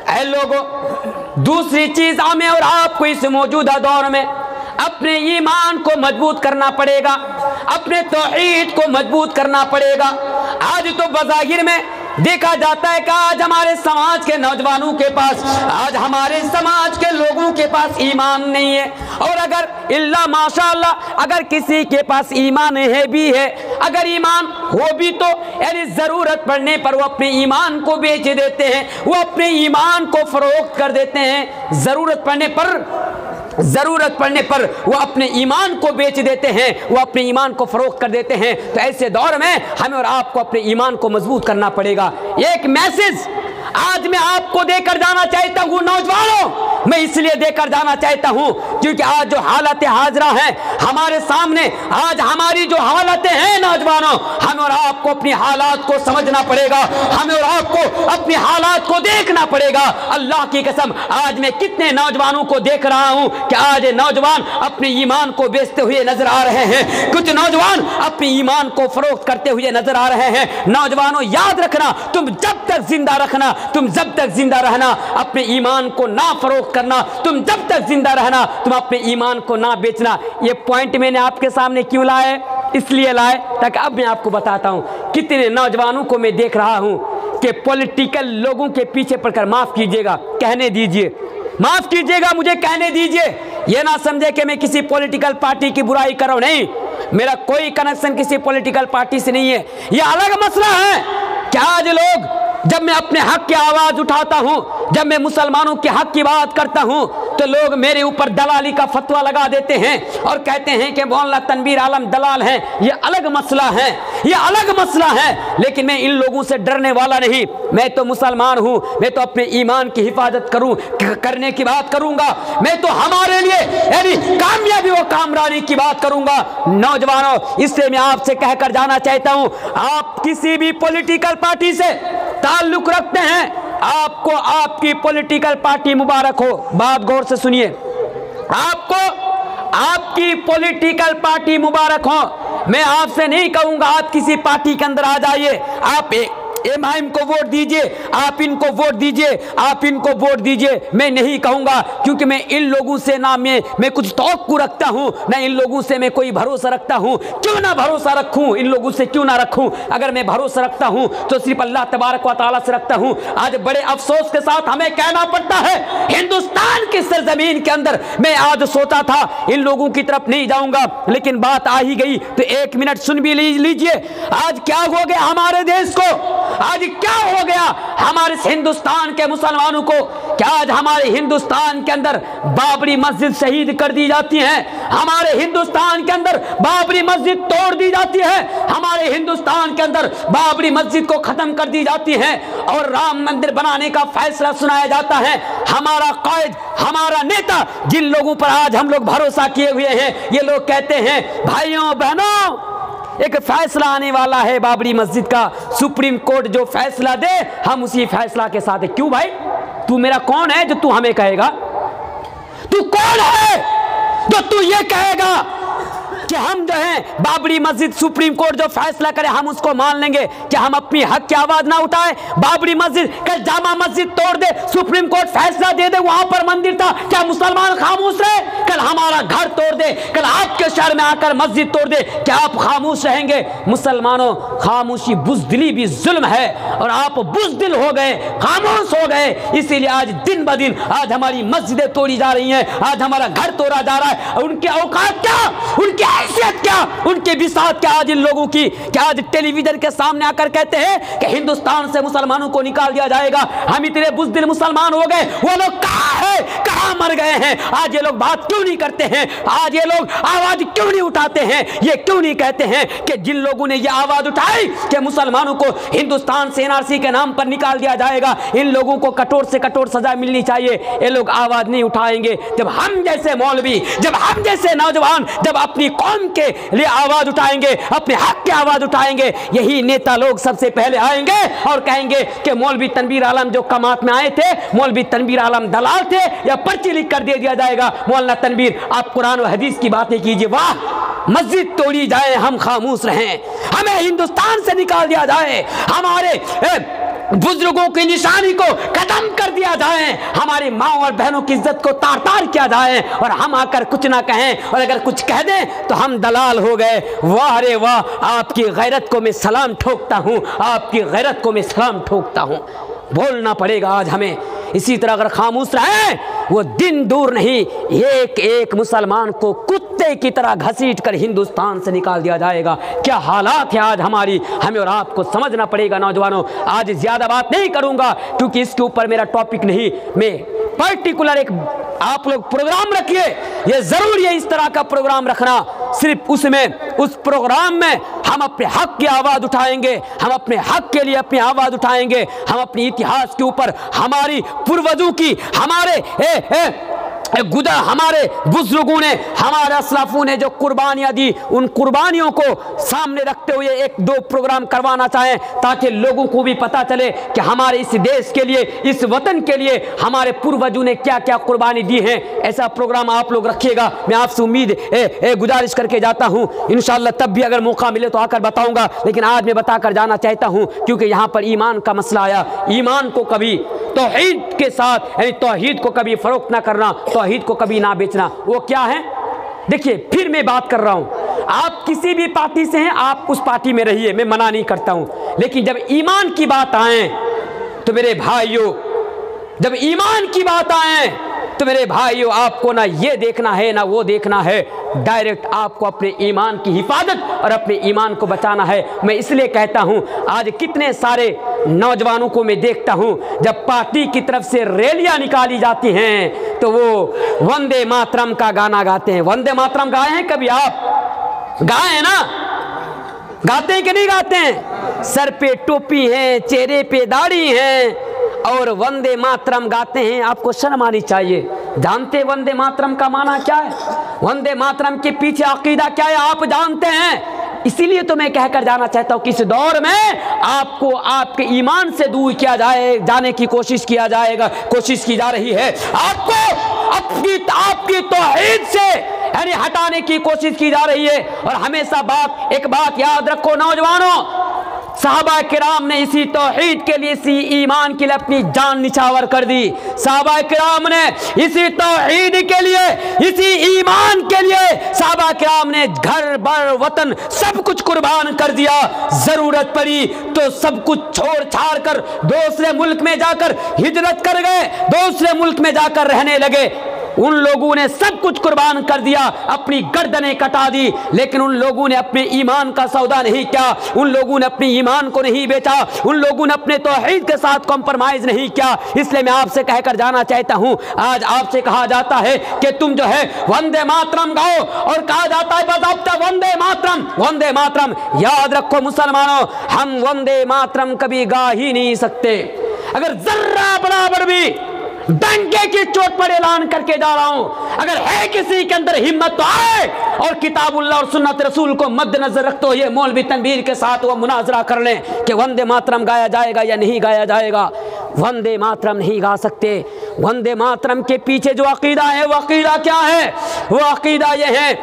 ऐ लोगों, दूसरी चीज़ हमें और आपको इस मौजूदा दौर में अपने ईमान को मजबूत करना पड़ेगा, अपने तौहीद को मजबूत करना पड़ेगा। आज तो बज़ाहिर में देखा जाता है कि आज हमारे समाज के नौजवानों के पास, आज हमारे समाज के लोगों के पास ईमान नहीं है। और अगर इल्ला माशाअल्लाह अगर किसी के पास ईमान है भी है, अगर ईमान हो भी तो यानी ज़रूरत पड़ने पर वो अपने ईमान को बेच देते हैं, वो अपने ईमान को फ़रोख्त कर देते हैं। ज़रूरत पड़ने पर वो अपने ईमान को बेच देते हैं, वो अपने ईमान को फ़रोख्त कर देते हैं। तो ऐसे दौर में हमें और आपको अपने ईमान को मजबूत करना पड़ेगा। एक मैसेज आज मैं आपको देकर जाना चाहता हूँ नौजवानों, मैं इसलिए देकर जाना चाहता हूँ क्योंकि आज जो हालत हाजरा हैं हमारे सामने, आज हमारी जो हालतें हैं नौजवानों, हमें और आपको अपनी हालात को समझना पड़ेगा, हमें और आपको अपनी हालात को देखना पड़ेगा। अल्लाह की कसम, आज मैं कितने नौजवानों को देख रहा हूँ कि आज नौजवान अपने ईमान को बेचते हुए नजर आ रहे हैं, कुछ नौजवान अपने ईमान को फरोख्त करते हुए नजर आ रहे हैं। नौजवानों याद रखना, तुम जब तक जिंदा रखना, तुम जब तक जिंदा रहना, अपने ईमान को ना फरोख्त करना, तुम जब तक जिंदा रहना, तुम अपने ईमान को ना बेचना। ये पॉइंट मैंने आपके सामने क्यों लाए? इसलिए लाए ताकि अब मैं आपको बताता हूँ कितने नौजवानों को मैं देख रहा हूँ कि पॉलिटिकल लोगों के पीछे पड़कर, माफ कीजिएगा, कहने दीजिए, माफ कीजिएगा, मुझे कहने दीजिए, ये ना समझे कि मैं किसी पॉलिटिकल पार्टी की बुराई कर रहा हूं। नहीं, मेरा कोई कनेक्शन किसी पॉलिटिकल पार्टी से नहीं है। ये अलग मसला है कि आज लोग, जब मैं अपने हक की आवाज़ उठाता हूँ, जब मैं मुसलमानों के हक की बात करता हूँ, तो लोग मेरे ऊपर दलाली का फतवा लगा देते हैं और कहते हैं कि मौलाना तनवीर आलम दलाल हैं। ये अलग मसला है, ये अलग मसला है। लेकिन मैं इन लोगों से डरने वाला नहीं। मैं तो मुसलमान हूँ, मैं तो अपने ईमान की हिफाजत करने की बात करूँगा। मैं तो हमारे लिए यानी कामयाबी व कामरानी की बात करूँगा। नौजवानों, इससे मैं आपसे कहकर जाना चाहता हूँ, आप किसी भी पॉलिटिकल पार्टी से ताल्लुक़ रखते हैं, आपको आपकी पॉलिटिकल पार्टी मुबारक हो। बात गौर से सुनिए, आपको आपकी पॉलिटिकल पार्टी मुबारक हो। मैं आपसे नहीं कहूंगा आप किसी पार्टी के अंदर आ जाइए, आप एमआईएम को वोट दीजिए, आप इनको वोट दीजिए, आप इनको वोट दीजिए, मैं नहीं कहूंगा, क्योंकि मैं इन लोगों से ना मैं कुछ तवक्कुल रखता हूं, ना इन लोगों से मैं कोई भरोसा रखता हूं। क्यों ना भरोसा रखूं, इन लोगों से क्यों ना रखूं? अगर मैं भरोसा रखता हूं तो सिर्फ अल्लाह तबारक व तआला से रखता हूं। आज बड़े अफसोस के साथ हमें कहना पड़ता है, हिंदुस्तान की सरजमीन के अंदर मैं आज सोचा था इन लोगों की तरफ नहीं जाऊंगा, लेकिन बात आ ही गई तो एक मिनट सुन भी लीजिए। आज क्या हो गया हमारे देश को, आज क्या हो गया हमारे हिंदुस्तान के मुसलमानों को? क्या आज हमारे हिंदुस्तान के अंदर बाबरी मस्जिद शहीद कर दी जाती है, हमारे हिंदुस्तान के अंदर बाबरी मस्जिद तोड़ दी जाती है, हमारे हिंदुस्तान के अंदर बाबरी मस्जिद को खत्म कर दी जाती है और राम मंदिर बनाने का फैसला सुनाया जाता है। हमारा कायद, हमारा नेता, जिन लोगों पर आज हम लोग भरोसा किए हुए हैं, ये लोग कहते हैं भाइयों बहनों, एक फैसला आने वाला है बाबरी मस्जिद का, सुप्रीम कोर्ट जो फैसला दे हम उसी फैसला के साथ है। क्यों भाई, तू मेरा कौन है जो तू हमें कहेगा? तू कौन है जो तू ये कहेगा कि हम जो है बाबरी मस्जिद सुप्रीम कोर्ट जो फैसला करे हम उसको मान लेंगे? क्या हम अपनी हक की आवाज ना उठाए? बाबरी मस्जिद, कल जामा मस्जिद तोड़ दे, सुप्रीम कोर्ट फैसला दे दे वहां पर मंदिर था, क्या मुसलमान खामोश रहे? कल हमारा घर तोड़ दे, कल आपके शहर में आकर मस्जिद तोड़ दे, क्या आप खामोश रहेंगे? मुसलमानों, खामोशी बुज़दिली भी जुल्म है और आप बुज़दिल हो गए, खामोश हो गए। इसीलिए आज दिन ब दिन आज हमारी मस्जिदें तोड़ी जा रही हैं, आज हमारा घर तोड़ा जा रहा है। उनके औकात क्या, उनकी हैसियत क्या, उनके बिसात क्या आज इन लोगों की? क्या आज टेलीविजन के सामने आकर कहते हैं कि हिंदुस्तान से मुसलमानों को निकाल दिया जाएगा, हम इतने बुज़दिल मुसलमान हो गए? वो लोग कहाँ है, कहाँ मर गए हैं? आज ये लोग बात क्यों नहीं करते हैं? आज ये लोग आवाज क्यों नहीं उठाते हैं? ये क्यों नहीं कहते हैं कि जिन लोगों ने ये आवाज उठाई कि मुसलमानों को हिंदुस्तान से एनआरसी के नाम पर निकाल दिया जाएगा, इन लोगों को कठोर से कठोर सजा मिलनी चाहिए, ये लोग आवाज नहीं उठाएंगे। जब हम जैसे मौलवी, जब हम जैसे नौजवान जब अपनी कौम के लिए आवाज उठाएंगे, अपने हक की आवाज उठाएंगे, यही नेता लोग सबसे पहले आएंगे और कहेंगे कि मौलवी तनवीर आलम जो कमात में आए थे, मौलवी तनवीर आलम दलाल थे, या पर्ची लिख कर दे दिया जाएगा, मौलाना तनवीर आप कुरान व हदीस की बातें कीजिए। वाह, मस्जिद तोड़ी जाए हम खामोश रहें, हमें हिंदुस्तान से निकाल दिया जाए, हमारे बुजुर्गों की निशानी को खत्म कर दिया जाए, हमारी माँ और बहनों की इज्जत को तार तार किया जाए, और हम आकर कुछ ना कहें, और अगर कुछ कह दें तो हम दलाल हो गए। वाह रे वाह, आपकी गैरत को मैं सलाम ठोकता हूँ, आपकी गैरत को मैं सलाम ठोकता हूँ। बोलना पड़ेगा आज हमें। इसी तरह अगर खामोश रहे, वो दिन दूर नहीं, एक एक मुसलमान को कुत्ते की तरह घसीट कर हिंदुस्तान से निकाल दिया जाएगा। क्या हालात है आज हमारी, हमें और आपको समझना पड़ेगा नौजवानों। आज ज़्यादा बात नहीं करूँगा क्योंकि इसके ऊपर मेरा टॉपिक नहीं, मैं पर्टिकुलर एक आप लोग प्रोग्राम रखिए, ये ज़रूरी है इस तरह का प्रोग्राम रखना। सिर्फ उसमें, उस प्रोग्राम में हम अपने हक की आवाज़ उठाएंगे, हम अपने हक के लिए अपनी आवाज़ उठाएंगे, हम अपने इतिहास के ऊपर, हमारी पूर्वजों की, हमारे हमारे बुजुर्गों ने, हमारे असलाफों ने जो कुर्बानियाँ दी, उन कुर्बानियों को सामने रखते हुए एक दो प्रोग्राम करवाना चाहें, ताकि लोगों को भी पता चले कि हमारे इस देश के लिए, इस वतन के लिए हमारे पूर्वजों ने क्या क्या कुर्बानी दी है। ऐसा प्रोग्राम आप लोग रखिएगा, मैं आपसे उम्मीद गुजारिश करके जाता हूँ। इंशाअल्लाह तब भी अगर मौका मिले तो आकर बताऊँगा, लेकिन आज मैं बताकर जाना चाहता हूँ क्योंकि यहाँ पर ईमान का मसला आया। ईमान को कभी तौहीद के साथ, यानी तौहीद को कभी फरोख्त ना करना, तौहीद को कभी ना बेचना। वो क्या है? देखिए, फिर मैं बात कर रहा हूँ, आप किसी भी पार्टी से हैं, आप उस पार्टी में रहिए, मैं मना नहीं करता हूँ, लेकिन जब ईमान की बात आए तो मेरे भाइयों, जब ईमान की बात आए तो मेरे भाइयों, आपको ना ये देखना है ना वो देखना है, डायरेक्ट आपको अपने ईमान की हिफाजत और अपने ईमान को बचाना है। मैं इसलिए कहता हूँ, आज कितने सारे नौजवानों को मैं देखता हूँ, जब पार्टी की तरफ से रैलियाँ निकाली जाती हैं तो वो वंदे मातरम का गाना गाते हैं। वंदे मातरम गाए हैं कभी आप? गाए हैं ना? गाते हैं कि नहीं गाते हैं? सर पे टोपी है, चेहरे पे दाढ़ी है और वंदे मातरम गाते हैं, आपको शर्म आनी चाहिए। जानते वंदे मातरम का माना क्या है? वंदे मातरम के पीछे अकीदा क्या है आप जानते हैं? इसीलिए तो मैं कहकर जाना चाहता हूँ कि इस दौर में आपको आपके ईमान से दूर किया जाने की कोशिश की जा रही है, आपको आपकी तौहीद से यानी हटाने की कोशिश की जा रही है। और हमेशा एक बात याद रखो नौजवानों, सहाबा किराम ने इसी तौहीद के लिए, इसी ईमान के लिए अपनी जान निछावर कर दी। सहाबा किराम ने इसी तौहीद के लिए, इसी ईमान के लिए सहाबा किराम ने घर बार वतन सब कुछ कुर्बान कर दिया। जरूरत पड़ी तो सब कुछ छोड़ छाड़ कर दूसरे मुल्क में जाकर हिजरत कर गए, दूसरे मुल्क में जाकर रहने लगे। उन लोगों ने सब कुछ कुर्बान कर दिया, अपनी गर्दनें कटा दी, लेकिन उन लोगों ने अपने ईमान का सौदा नहीं किया, उन लोगों ने अपने ईमान को नहीं बेचा, उन लोगों ने अपने तौहीद के साथ कॉम्प्रोमाइज नहीं किया। इसलिए मैं आपसे कहकर जाना चाहता हूं, आज आपसे कहा जाता है कि तुम जो है वंदे मातरम गाओ, और कहा जाता है बस अब तक वंदे मातरम, वंदे मातरम। याद रखो मुसलमानों, हम वंदे मातरम कभी गा ही नहीं सकते। अगर जर्रा बराबर भी डंके की चोट पर ऐलान करके जा रहा हूं, अगर है किसी के अंदर हिम्मत तो आए और किताबुल्लाह और सुन्नत रसूल को मद्देनजर रखते हुए मौलवी तनवीर के साथ वो मुनाजरा कर लें कि वंदे मातरम गाया जाएगा या नहीं गाया जाएगा। वंदे मातरम नहीं गा सकते। वंदे मातरम के पीछे जो अकीदा है, वो अकीदा क्या है? वो अकीदा ये है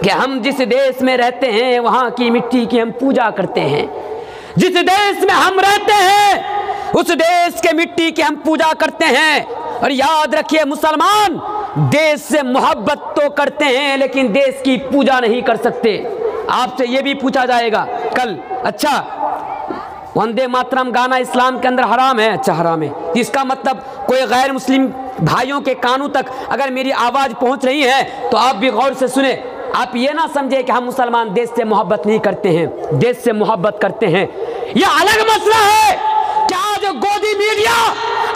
कि हम जिस देश में रहते हैं वहाँ की मिट्टी की हम पूजा करते हैं। जिस देश में हम रहते हैं उस देश के मिट्टी की हम पूजा करते हैं। और याद रखिए मुसलमान, देश से मोहब्बत तो करते हैं लेकिन देश की पूजा नहीं कर सकते। आपसे ये भी पूछा जाएगा कल, अच्छा वंदे मातरम गाना इस्लाम के अंदर हराम है? अच्छा हराम है, इसका मतलब कोई गैर मुस्लिम भाइयों के कानों तक अगर मेरी आवाज़ पहुंच रही है तो आप भी गौर से सुने। आप ये ना समझे कि हम मुसलमान देश से मोहब्बत नहीं करते हैं, देश से मोहब्बत करते हैं। यह अलग मसला है कि आज गोदी मीडिया,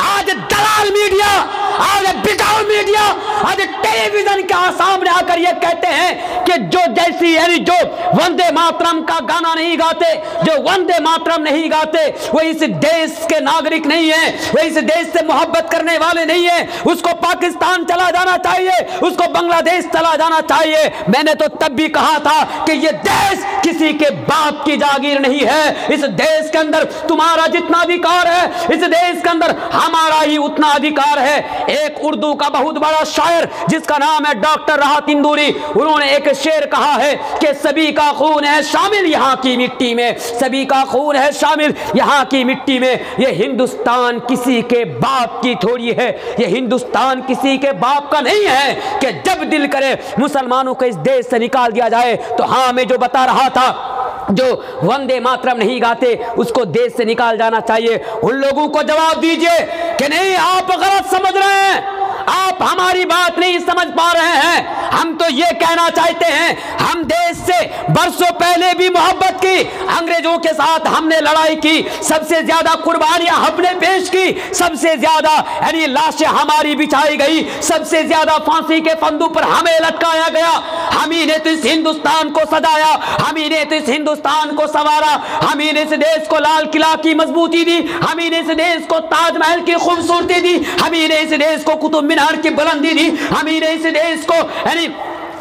आज दलाल मीडिया, आज बिकाऊ मीडिया, आज टेलीविजन के सामने आकर ये कहते हैं कि जो जैसी यानी जो वंदे मातरम का गाना नहीं गाते, जो वंदे मातरम नहीं गाते, वो इस देश के नागरिक नहीं है, वो इस देश से मोहब्बत करने वाले नहीं है, उसको पाकिस्तान चला जाना चाहिए, उसको बांग्लादेश चला जाना चाहिए। मैंने तो तब भी कहा था कि ये देश किसी के बाप की जागीर नहीं है। इस देश के अंदर तुम्हारा जितना अधिकार है, इस देश के अंदर हमारा ही उतना अधिकार है। एक उर्दू का बहुत बड़ा शायर जिसका नाम है डॉक्टर राहत इंदौरी, उन्होंने एक शेर कहा है कि सभी का खून है शामिल यहाँ की मिट्टी में, सभी का खून है शामिल यहाँ की मिट्टी में। ये हिंदुस्तान किसी के बाप की थोड़ी है, ये हिंदुस्तान किसी के बाप का नहीं है कि जब दिल करे मुसलमानों को इस देश से निकाल दिया जाए। तो हाँ, मैं जो बता रहा था, जो वंदे मातरम नहीं गाते उसको देश से निकाल जाना चाहिए। उन लोगों को जवाब दीजिए कि नहीं, आप गलत समझ रहे हैं, आप हमारी बात नहीं समझ पा रहे हैं। हम तो ये कहना चाहते हैं, हम देश से बरसों पहले भी मोहब्बत की, अंग्रेजों के साथ हमने लड़ाई की, सबसे ज्यादा कुर्बानियां हमने पेश की, सबसे ज्यादा यानी लाशें हमारी बिछाई गई, सबसे ज्यादा फांसी के फंदों पर हमें लटकाया गया। हम ही ने तो इस हिंदुस्तान को सजाया, हम ही ने तो इस हिंदुस्तान को संवारा, हम ही ने इस देश को लाल किला की मजबूती दी, हम ही ने इस देश को ताजमहल की खूबसूरती दी, हम ही ने इस देश को कुतुब मीनार की बुलंदी दी, हम ही ने इस देश को यानी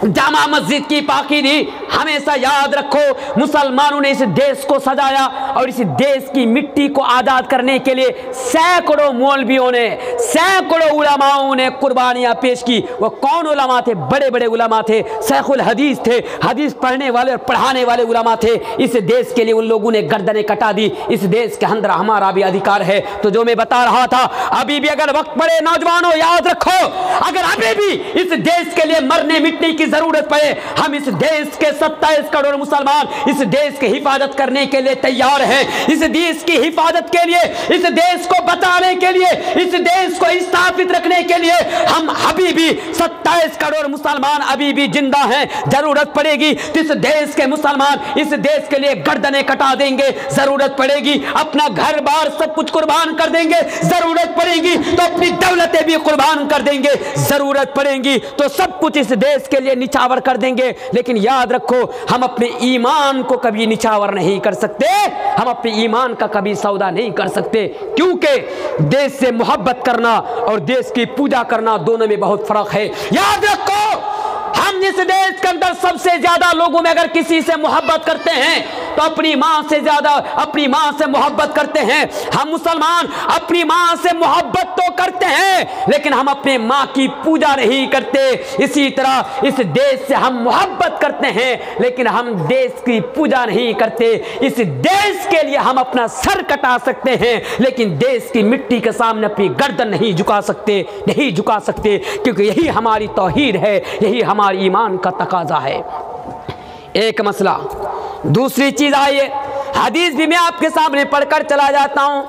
जामा मस्जिद की पाकी दी। हमेशा याद रखो, मुसलमानों ने इस देश को सजाया और इस देश की मिट्टी को आज़ाद करने के लिए सैकड़ों मौलवियों ने, सैकड़ों उलमाओं ने कुर्बानियां पेश की। वो कौन उलमा थे? बड़े बड़े उलमा थे, शेखुल हदीस थे, हदीस पढ़ने वाले और पढ़ाने वाले उलमा थे। इस देश के लिए उन लोगों ने गर्दनें कटा दी। इस देश के अंदर हमारा भी अधिकार है। तो जो मैं बता रहा था, अभी भी अगर वक्त पड़े, नौजवानों याद रखो, अगर अभी भी इस देश के लिए मरने मिटने की जरूरत पड़े, हम इस देश के 27 करोड़ मुसलमान इस देश की हिफाजत करने के लिए तैयार हैं। इस देश की हिफाजत के लिए, इस देश को बचाने के लिए, इस देश को स्थापित रखने के लिए हम अभी भी 27 करोड़ मुसलमान अभी भी जिंदा हैं। जरूरत पड़ेगी तो इस देश के मुसलमान इस देश के लिए गर्दनें कटा देंगे, जरूरत पड़ेगी अपना घर बार सब कुछ कुर्बान कर देंगे, जरूरत पड़ेगी तो अपनी दौलतें भी कुर्बान कर देंगे, जरूरत पड़ेगी तो सब कुछ इस देश के लिए निछावर कर देंगे। लेकिन याद रखो, हम अपने ईमान को कभी निछावर नहीं कर सकते, हम अपने ईमान का कभी सौदा नहीं कर सकते, क्योंकि देश से मोहब्बत करना और देश की पूजा करना दोनों में बहुत फर्क है। याद रखो, हम जिस देश के अंदर सबसे ज्यादा लोगों में अगर किसी से मोहब्बत करते हैं तो अपनी मां से ज्यादा अपनी मां से मोहब्बत करते हैं। हम मुसलमान अपनी मां से मोहब्बत तो करते हैं, लेकिन हम अपने मां की पूजा नहीं करते। इसी तरह इस देश से हम मोहब्बत करते हैं, लेकिन हम देश की पूजा नहीं करते। इस देश के लिए हम अपना सर कटा सकते हैं, लेकिन देश की मिट्टी के सामने अपनी गर्दन नहीं झुका सकते, नहीं झुका सकते, क्योंकि यही हमारी तौहीद है, यही हमारी ईमान का तकाजा है। एक मसला। दूसरी चीज आइए, हदीस भी मैं आपके सामने पढ़कर चला जाता हूं।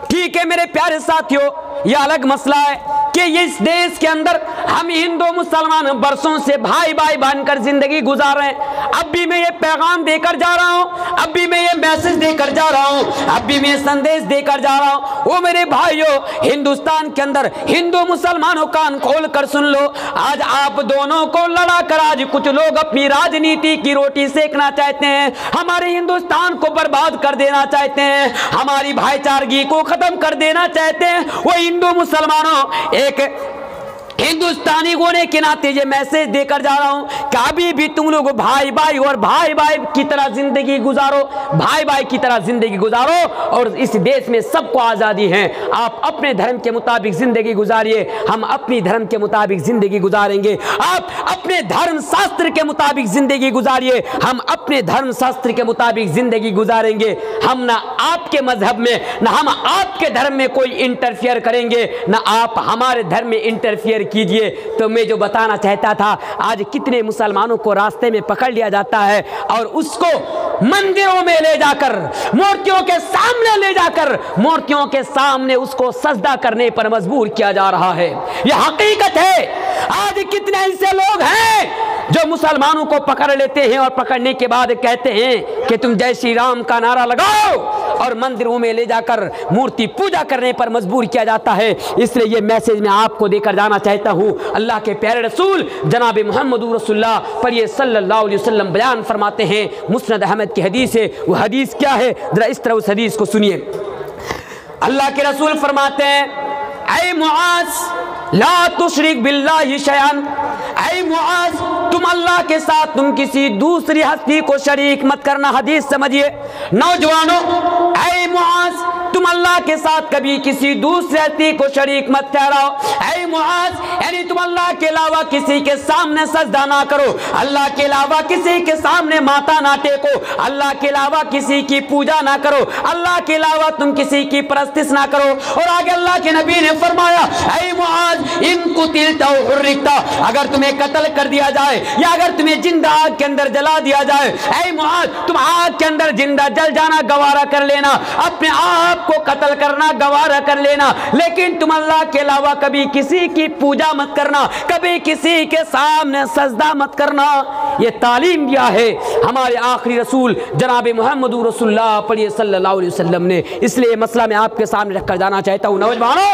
ठीक है मेरे प्यारे साथियों, यह अलग मसला है कि इस देश के अंदर हम हिंदू मुसलमान बरसों से भाई भाई बनकर जिंदगी गुजार रहे हैं। अब भी मैं ये पैगाम देकर जा रहा हूं, अब भी मैं ये मैसेज देकर जा रहा हूं, अब भी मैं संदेश देकर जा रहा हूं। वो मेरे भाइयों, हिंदुस्तान के अंदर हिंदू मुसलमानों कान खोल कर सुन लो, आज आप दोनों को लड़ा कर आज कुछ लोग अपनी राजनीति की रोटी सेकना चाहते हैं, हमारे हिंदुस्तान को बर्बाद कर देना चाहते हैं, हमारी भाईचारगी को खत्म कर देना चाहते हैं। वो हिंदू मुसलमानों, एक हिंदुस्तानी होने के नाते ये मैसेज देकर जा रहा हूं कि अभी भी तुम लोग भाई भाई और भाई भाई की तरह जिंदगी गुजारो, भाई भाई की तरह जिंदगी गुजारो, और इस देश में सबको आज़ादी है। आप अपने धर्म के मुताबिक जिंदगी गुजारिए, हम अपनी धर्म के मुताबिक जिंदगी गुजारेंगे। आप अपने धर्म शास्त्र के मुताबिक जिंदगी गुजारिए, हम अपने धर्म शास्त्र के मुताबिक जिंदगी गुजारेंगे। हम ना आपके मजहब में, ना हम आपके धर्म में कोई इंटरफियर करेंगे, ना आप हमारे धर्म में इंटरफियर कीजिए। तो मैं जो बताना चाहता था, आज कितने मुसलमानों को रास्ते में पकड़ लिया जाता है और उसको मंदिरों में ले जाकर, मूर्तियों के सामने ले जाकर, मूर्तियों के सामने उसको सजदा करने पर मजबूर किया जा रहा है। यह हकीकत है। आज कितने ऐसे लोग हैं जो मुसलमानों को पकड़ लेते हैं और पकड़ने के बाद कहते हैं कि तुम जय श्री राम का नारा लगाओ, और मंदिरों में ले जाकर मूर्ति पूजा करने पर मजबूर किया जाता है। इसलिए ये मैसेज मैं आपको देकर जाना चाहता हूँ। अल्लाह के प्यारे रसूल जनाब मोहम्मद रसूलुल्लाह पर ये सल्लल्लाहु अलैहि वसल्लम बयान फरमाते हैं, मुस्नद अहमद की हदीस है। वो हदीस क्या है, जरा इस तरह उस हदीस को सुनिए। अल्लाह के रसूल फरमाते हैं, ऐ मुआज ला तुशरिक बिल्लाहि शयअन, ऐ मुआज तुम अल्लाह के साथ तुम किसी दूसरी हस्ती को शरीक मत करना। हदीस समझिए नौजवानों, ऐ मुआज तुम अल्लाह के साथ कभी किसी दूसरी हस्ती को शरीक मत ठहराओ। ऐ मुआज यानी तुम अल्लाह के अलावा किसी के सामने सजदा ना करो, अल्लाह के अलावा किसी के सामने माथा ना टेको, अल्लाह के अलावा किसी की पूजा ना करो, अल्लाह के अलावा तुम किसी की परस्तिश ना करो। और आगे अल्लाह के नबी ने फरमाया, ऐ मुआज इन कुतिलता व हुर्रिकता, अगर तुम्हें कत्ल कर दिया जाए या अगर तुम्हें जिंदा आग के अंदर जला दिया जाए, ऐ मुआज तुम आग के अंदर जिंदा जल जाना गवारा कर लेना, अपने आप को कत्ल करना गवारा कर लेना, लेकिन तुम अल्लाह के अलावा कभी किसी की पूजा मत करना, कभी किसी के सामने सजदा मत करना। ये तालीम दिया है हमारे आखिरी रसूल जनाब मोहम्मद रसूलुल्लाह पर सल्लल्लाहु अलैहि वसल्लम ने। इसलिए मसला मैं आपके सामने रखकर जाना चाहता हूँ। नौजवानों,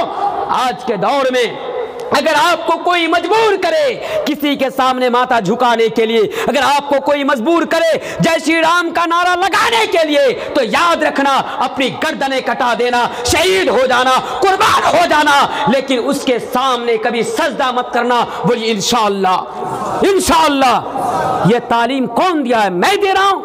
आज के दौर में अगर आपको कोई मजबूर करे किसी के सामने माथा झुकाने के लिए, अगर आपको कोई मजबूर करे जय श्री राम का नारा लगाने के लिए, तो याद रखना अपनी गर्दनें कटा देना, शहीद हो जाना, कुर्बान हो जाना, लेकिन उसके सामने कभी सजदा मत करना। बोलिए इंशाअल्लाह। इंशाअल्लाह। ये तालीम कौन दिया है? मैं दे रहा हूं।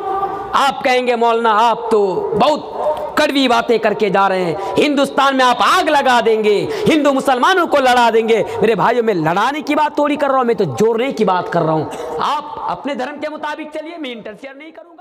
आप कहेंगे मौलाना आप तो बहुत कड़वी बातें करके जा रहे हैं, हिंदुस्तान में आप आग लगा देंगे, हिंदू मुसलमानों को लड़ा देंगे। मेरे भाइयों, मैं लड़ाने की बात थोड़ी कर रहा हूं, मैं तो जोड़ने की बात कर रहा हूं। आप अपने धर्म के मुताबिक चलिए, मैं इंटरफेयर नहीं करूंगा।